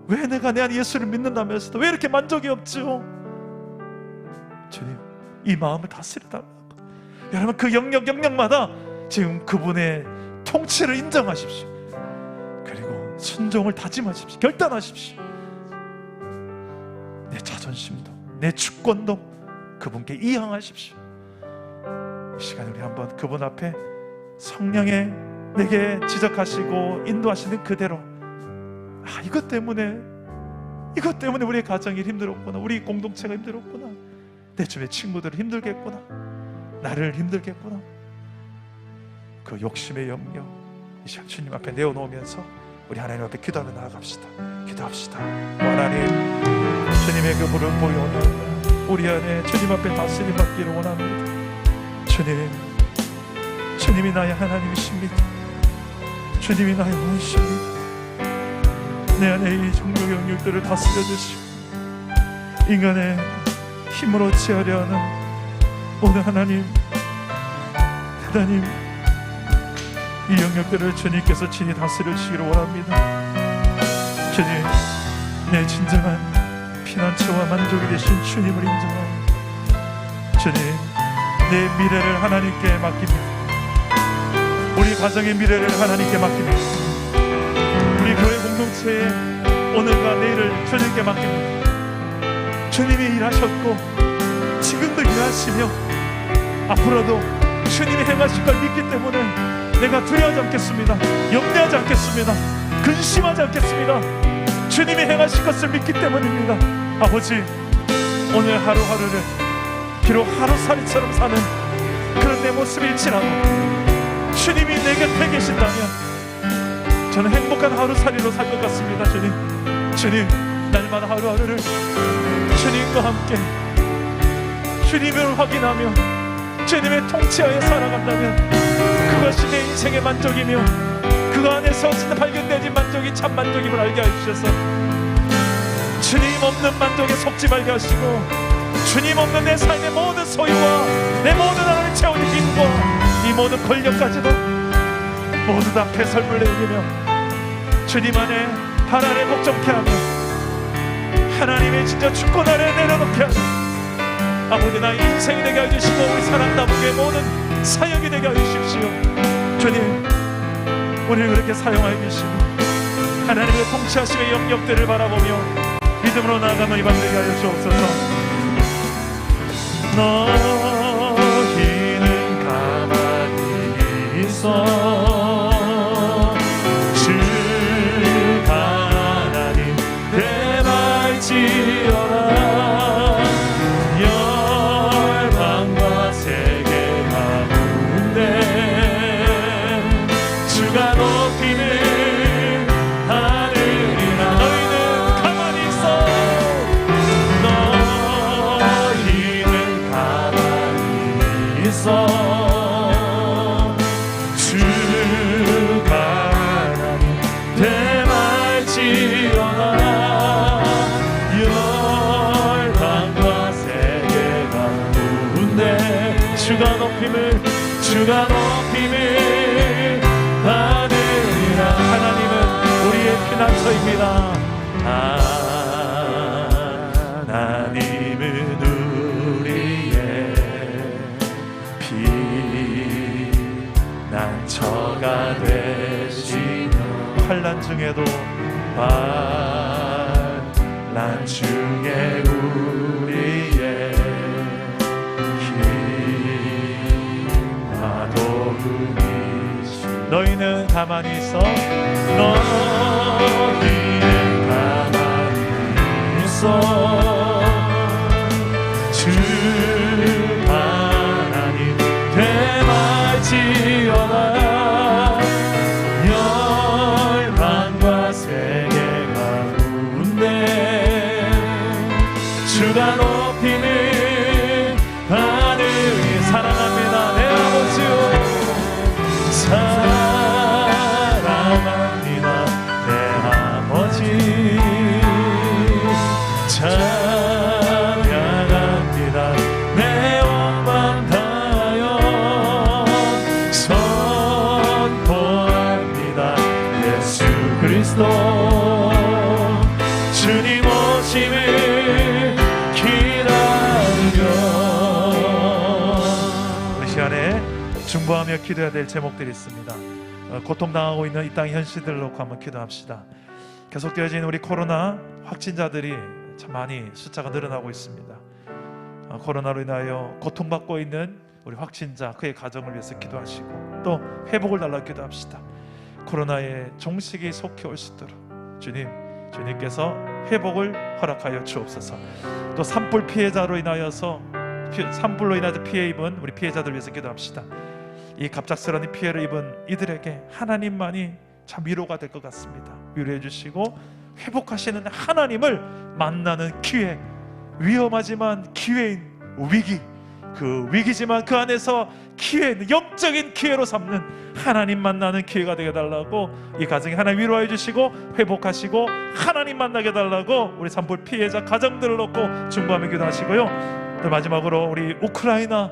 왜 내가 내 안에 예수를 믿는다면서도 왜 이렇게 만족이 없죠? 주님, 이 마음을 다스려달라고. 여러분, 그 영역마다 지금 그분의 통치를 인정하십시오. 그리고 순종을 다짐하십시오. 결단하십시오. 내 자존심도, 내 주권도 그분께 이양하십시오. 이 시간에 우리 한번 그분 앞에 성령의 내게 지적하시고 인도하시는 그대로, 이것 때문에 우리의 가정이 힘들었구나, 우리 공동체가 힘들었구나, 내 주변의 친구들을 힘들겠구나, 나를 힘들겠구나, 그 욕심의 영역 이 시간 주님 앞에 내어놓으면서 우리 하나님 앞에 기도하며 나아갑시다. 기도합시다. 하나님, 주님의 그 불을 보여 우리 안에 주님 앞에 다스림 받기를 원합니다. 주님이 나의 하나님이십니다. 주님이 나의 왕이십니다. 내 안에 이 종교 영역들을 다스려 주시고, 인간의 힘으로 취하려 하는 오늘 하나님, 이 영역들을 주님께서 친히 다스려 주시기를 원합니다. 주님, 내 진정한 피난처와 만족이 되신 주님을 인정하여, 주님, 내 미래를 하나님께 맡깁니다. 우리 가정의 미래를 하나님께 맡깁니다. 우리 교회 공동체의 오늘과 내일을 주님께 맡깁니다. 주님이 일하셨고 지금도 일하시며 앞으로도 주님이 행하실 걸 믿기 때문에 내가 두려워하지 않겠습니다. 염려하지 않겠습니다. 근심하지 않겠습니다. 주님이 행하실 것을 믿기 때문입니다. 아버지, 오늘 하루하루를 비록 하루살이처럼 사는 그런 내 모습일지라도 주님이 내 곁에 계신다면 저는 행복한 하루살이로 살 것 같습니다. 주님, 날마다 하루하루를 주님과 함께 주님을 확인하며 주님의 통치하에 살아간다면 그것이 내 인생의 만족이며 그 안에서 발견되는 만족이 참 만족임을 알게 하시옵소서. 주님 없는 만족에 속지 말게 하시고, 주님 없는 내 삶의 모든 소유와 내 모든 하나님을 채우는 힘과 이 모든 권력까지도 모두 다 배설물레이며 주님 안에 하나님의 목적케 하며 하나님의 진짜 주권 아래 내려놓게 하며, 아버지, 나의 인생이 되게 해주시고 우리 사랑나무의 모든 사역이 되게 해주십시오. 주님, 우리를 그렇게 사용하여 주시고 하나님의 통치하심의 영역들을 바라보며 믿음으로 나아가는 이방 되게 하여 주옵소서. 너희는 가만히 있어 주 하나님 대발지어라. 열방과 세계 가운데 주가 높이는 하늘이라. 너희는 가만히 있어. 주가 높임을 받으리라. 하나님은 우리의 피난처입니다. 하나님은 우리의 피난처가 되시며 환난 중에도 환난 중에 우리의 힘과 도움이시. 너희는 가만히 있어. 너희는 가만히 있어. 주 하나님 대마지어라. 열방과 세계 가운데 주가 높임을 받으리. 사랑합니다 내 아버지요. 사랑합니다 내 아버지. 찬양합니다 내 원망 다하여 선포합니다 예수 그리스도 주님 오심을 기다리며. 우리 시간에 중보하며 기도해야 될 제목들이 있습니다. 고통당하고 있는 이 땅의 현실들을 놓고 한번 기도합시다. 계속되어지는 우리 코로나 확진자들이 참 많이 숫자가 늘어나고 있습니다. 코로나로 인하여 고통받고 있는 우리 확진자 그의 가정을 위해서 기도하시고 또 회복을 달라고 기도합시다. 코로나의 종식이 속히 올 수 있도록 주님께서 회복을 허락하여 주옵소서. 또 산불 피해자로 인하여서 산불로 인하여 피해 입은 우리 피해자들 위해서 기도합시다. 이 갑작스러운 피해를 입은 이들에게 하나님만이 참 위로가 될 것 같습니다. 위로해 주시고 회복하시는 하나님을 만나는 기회, 위험하지만 기회인 위기, 그 위기지만 그 안에서 기회, 영적인 기회로 삼는 하나님 만나는 기회가 되게 달라고 이 가정에 하나님 위로해 주시고 회복하시고 하나님 만나게 달라고 우리 산불 피해자 가정들을 놓고 중보하며 기도하시고요. 또 마지막으로 우리 우크라이나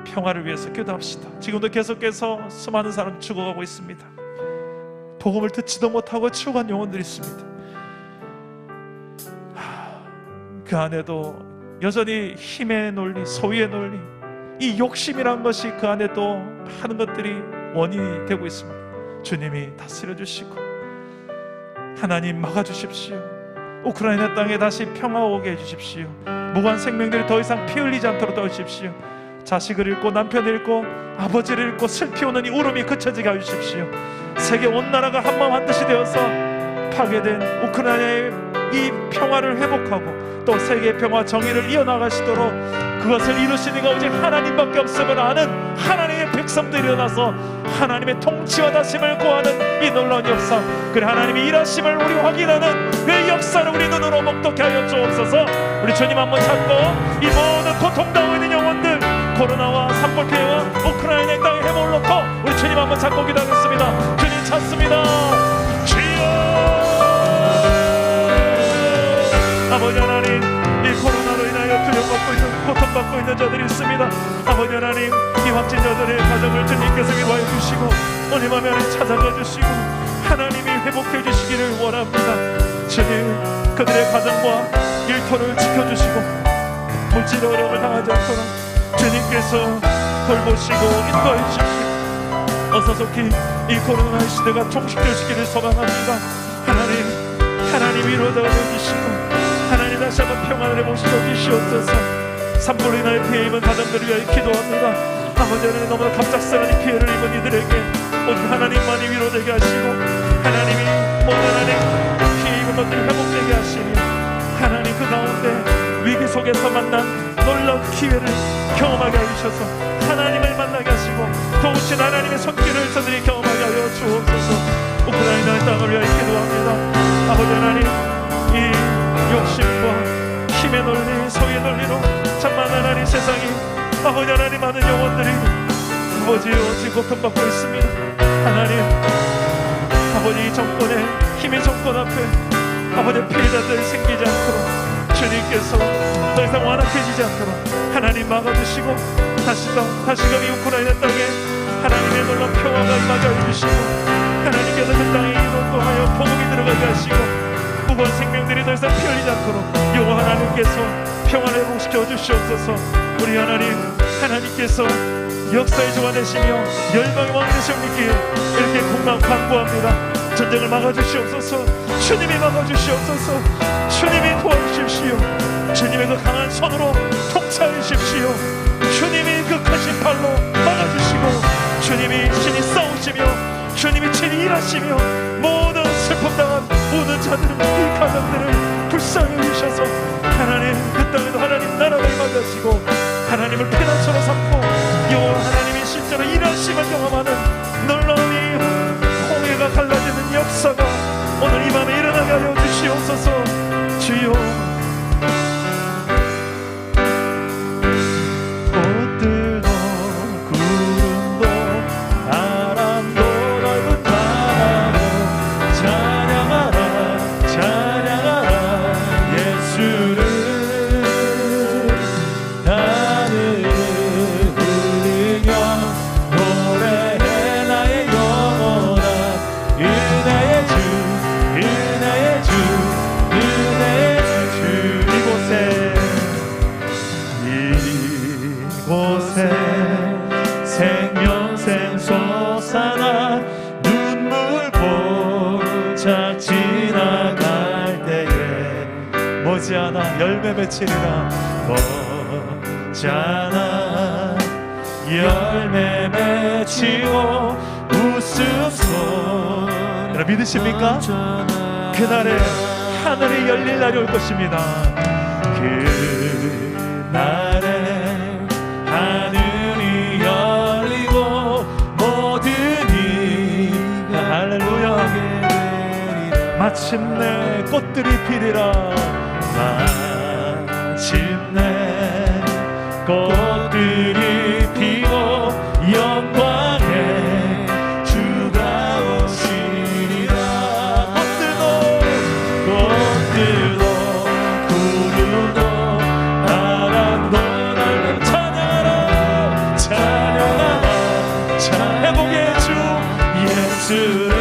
평화를 위해서 기도합시다. 지금도 계속해서 수많은 사람 죽어가고 있습니다. 복음을 듣지도 못하고 죽어간 영혼들이 있습니다. 그 안에도 여전히 힘의 논리, 소유의 논리, 이 욕심이란 것이 그 안에도 많은 것들이 원인이 되고 있습니다. 주님이 다스려 주시고 하나님 막아주십시오. 우크라이나 땅에 다시 평화 오게 해주십시오. 무고한 생명들이 더 이상 피 흘리지 않도록 도와주십시오. 자식을 잃고 남편을 잃고 아버지를 잃고 슬피 오는 이 울음이 그쳐지게 해주십시오. 세계 온 나라가 한마음 한뜻이 되어서 파괴된 우크라이나의 이 평화를 회복하고 또 세계의 평화 정의를 이어나가시도록 그것을 이루시는 이가 오직 하나님밖에 없음을 아는 하나님의 백성들이 일어나서 하나님의 통치와 다심을 구하는 이 놀라운 역사, 그래 하나님이 일하심을 우리 확인하는 그 역사를 우리 눈으로 목독해 하여 주옵소서. 우리 주님 한번 찾고 이 모든 고통당하고 있는 영혼들, 코로나와 산불 피해와 우크라이나 땅의 해몽을 놓고 우리 주님 한번 찾고 기도하겠습니다. 주님 찾습니다. 주여 아버지 하나님, 이 코로나로 인하여 두려움받고 있는 고통받고 있는 자들이 있습니다. 아버지 하나님, 이 확진자들의 가정을 주님께서 위로해 주시고 오늘 밤에 하나님 찾아가 주시고 하나님이 회복해 주시기를 원합니다. 주님, 그들의 가정과 일터를 지켜주시고 물질 어려움을 당하지 않도록 주님께서 돌보시고 인도해 주십시오. 어서 속히 이 코로나 시대가 종식되시기를 소망합니다. 하나님 위로자가 되어주시고 하나님 다시 한번 평안을 모시고 주시옵소서. 산불로 인하여 피해 입은 가정들을 위하여 기도합니다. 아버지 하나님, 너무나 갑작스러운 피해를 입은 이들에게 오직 하나님만이 위로되게 하시고 하나님이 모든 하나님 피해 입은 것들을 회복되게 하시며 하나님 그 가운데 위기 속에서 만난 놀라운 기회를 경험하게 해주셔서 하나님을 만나게 하시고 도우신 하나님의 손길을 저들이 경험하게 하여 주옵소서. 우크라이나의 땅을 위하여 기도합니다. 아버지 하나님, 이 욕심과 힘의 논리, 소유의 논리로 참만 하나님 세상이 아버지 하나님 많은 영혼들이 아버지여 지금 고통받고 있습니다. 하나님, 아버지 이 정권의 힘의 정권 앞에 아버지 피해자들 생기지 않도록 주님께서 더 이상 완악해지지 않도록 하나님 막아주시고 다시금 이 우크라이나 땅에 주시고 하나님께서 그 땅에 인도하여 복음이 들어가게 하시고 무거운 생명들이 더 이상 피 흘리지 않도록 여호와 하나님께서 평안을 회복시켜 주시옵소서. 우리 하나님께서 역사의 주가 되시며 열방의 왕 되시옵니까? 이렇게 간구합니다. 전쟁을 막아주시옵소서. 주님이 막아주시옵소서. 주님이 도와주십시오. 주님의 그 강한 손으로 통치하십시오. 주님이 그 크신 팔로 막아주시고 주님이 친히 싸우시며 주님이 친히 일하시며 모든 슬픔당한 모든 자들은 이 가정들을 불쌍히 여기셔서 하나님 그 땅에도 하나님 나라가 임하시고 하나님을 피난처로 삼고 여호와 하나님이 실제로 일하심을 경험하는 놀라운 이 홍해가 갈라지는 역사가 오늘 이 밤에 일어나게 하여 주시옵소서. 주여 꽃들도 구름도 바람도 넓은 바다로 찬양하라 찬양하라 예수를 나는 부르며 노래해 나의 영원한 은혜의 주 은혜의 주 은혜의 주 이곳에 생명샘 솟아나 눈물 볼짝 지나갈 때에 머지않아 열매 맺히리라 머지않아 열매 맺히고 웃음소리 믿으십니까? 그날에 하늘이 열릴 날이 올 것입니다. 그날에 하늘이 열리고 모든 이가 할렐루야 마침내 꽃들이 피리라 마침내 꽃들이 피고 영광의 주가 오시리라 꽃들도 구름도 바람도 넓은 찬양하라 찬양하라 회복의 주 예수를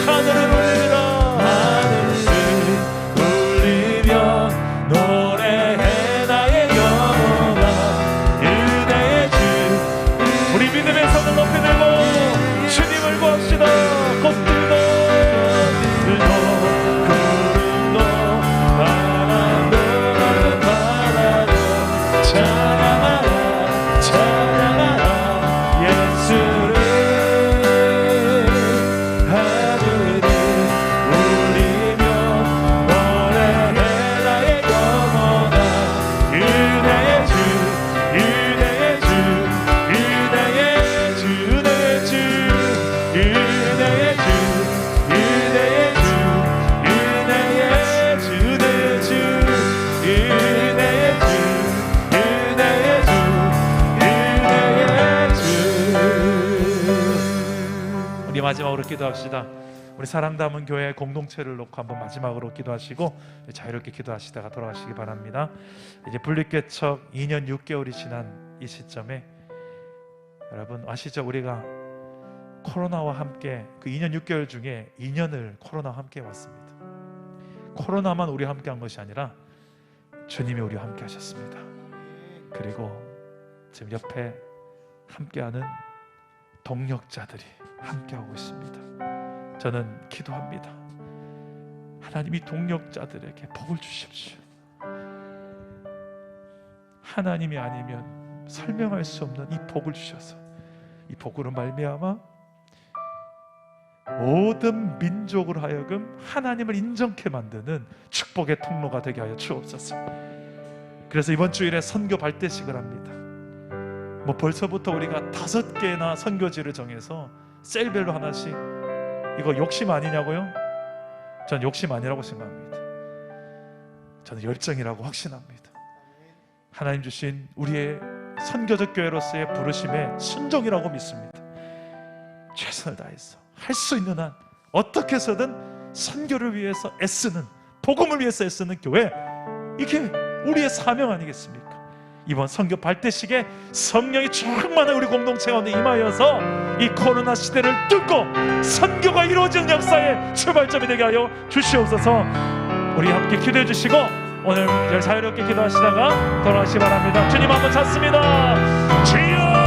하늘을 울리라 하늘을 울리며 노래해 나의 영원한 은혜의 주 우리 믿음의 손을 높이 들고 주님을 구합시다. 꽃들도 구름도 바람도 넓은 바다도 찬양하라 찬양하라 예수를 하늘을 울리며 노래해 나의 영원한 은혜의 주 은혜의 주 은혜의 주 은혜의 주 은혜의 주 은혜의 주 은혜의 주 은혜의 주 은혜의 주 은혜의 주 은혜의 주 우리 마지막으로 기도합시다. 우리 사랑 담은 교회 공동체를 놓고 한번 마지막으로 기도하시고 자유롭게 기도하시다가 돌아가시기 바랍니다. 이제 분립개척 2년 6개월이 지난 이 시점에 여러분 아시죠? 우리가 코로나와 함께 그 2년 6개월 중에 2년을 코로나와 함께 왔습니다. 코로나만 우리와 함께 한 것이 아니라 주님이 우리와 함께 하셨습니다. 그리고 지금 옆에 함께하는 동력자들이 함께하고 있습니다. 저는 기도합니다. 하나님이 동력자들에게 복을 주십시오. 하나님이 아니면 설명할 수 없는 이 복을 주셔서 이 복으로 말미암아 모든 민족으로 하여금 하나님을 인정케 만드는 축복의 통로가 되게 하여 주옵소서. 그래서 이번 주일에 선교 발대식을 합니다. 뭐 벌써부터 우리가 5개나 선교지를 정해서 셀별로 하나씩 이거 욕심 아니냐고요? 전 욕심 아니라고 생각합니다. 저는 열정이라고 확신합니다. 하나님 주신 우리의 선교적 교회로서의 부르심에 순종이라고 믿습니다. 최선을 다해서 할 수 있는 한 어떻게 해서든 선교를 위해서 애쓰는 복음을 위해서 애쓰는 교회 이게 우리의 사명 아니겠습니까? 이번 선교 발대식에 성령이 충만한 우리 공동체 가운데 임하여서 이 코로나 시대를 뚫고 선교가 이루어지는 역사의 출발점이 되게 하여 주시옵소서. 우리 함께 기도해 주시고 오늘 자유롭게 기도하시다가 돌아가시기 바랍니다. 주님 한번 찾습니다. 주여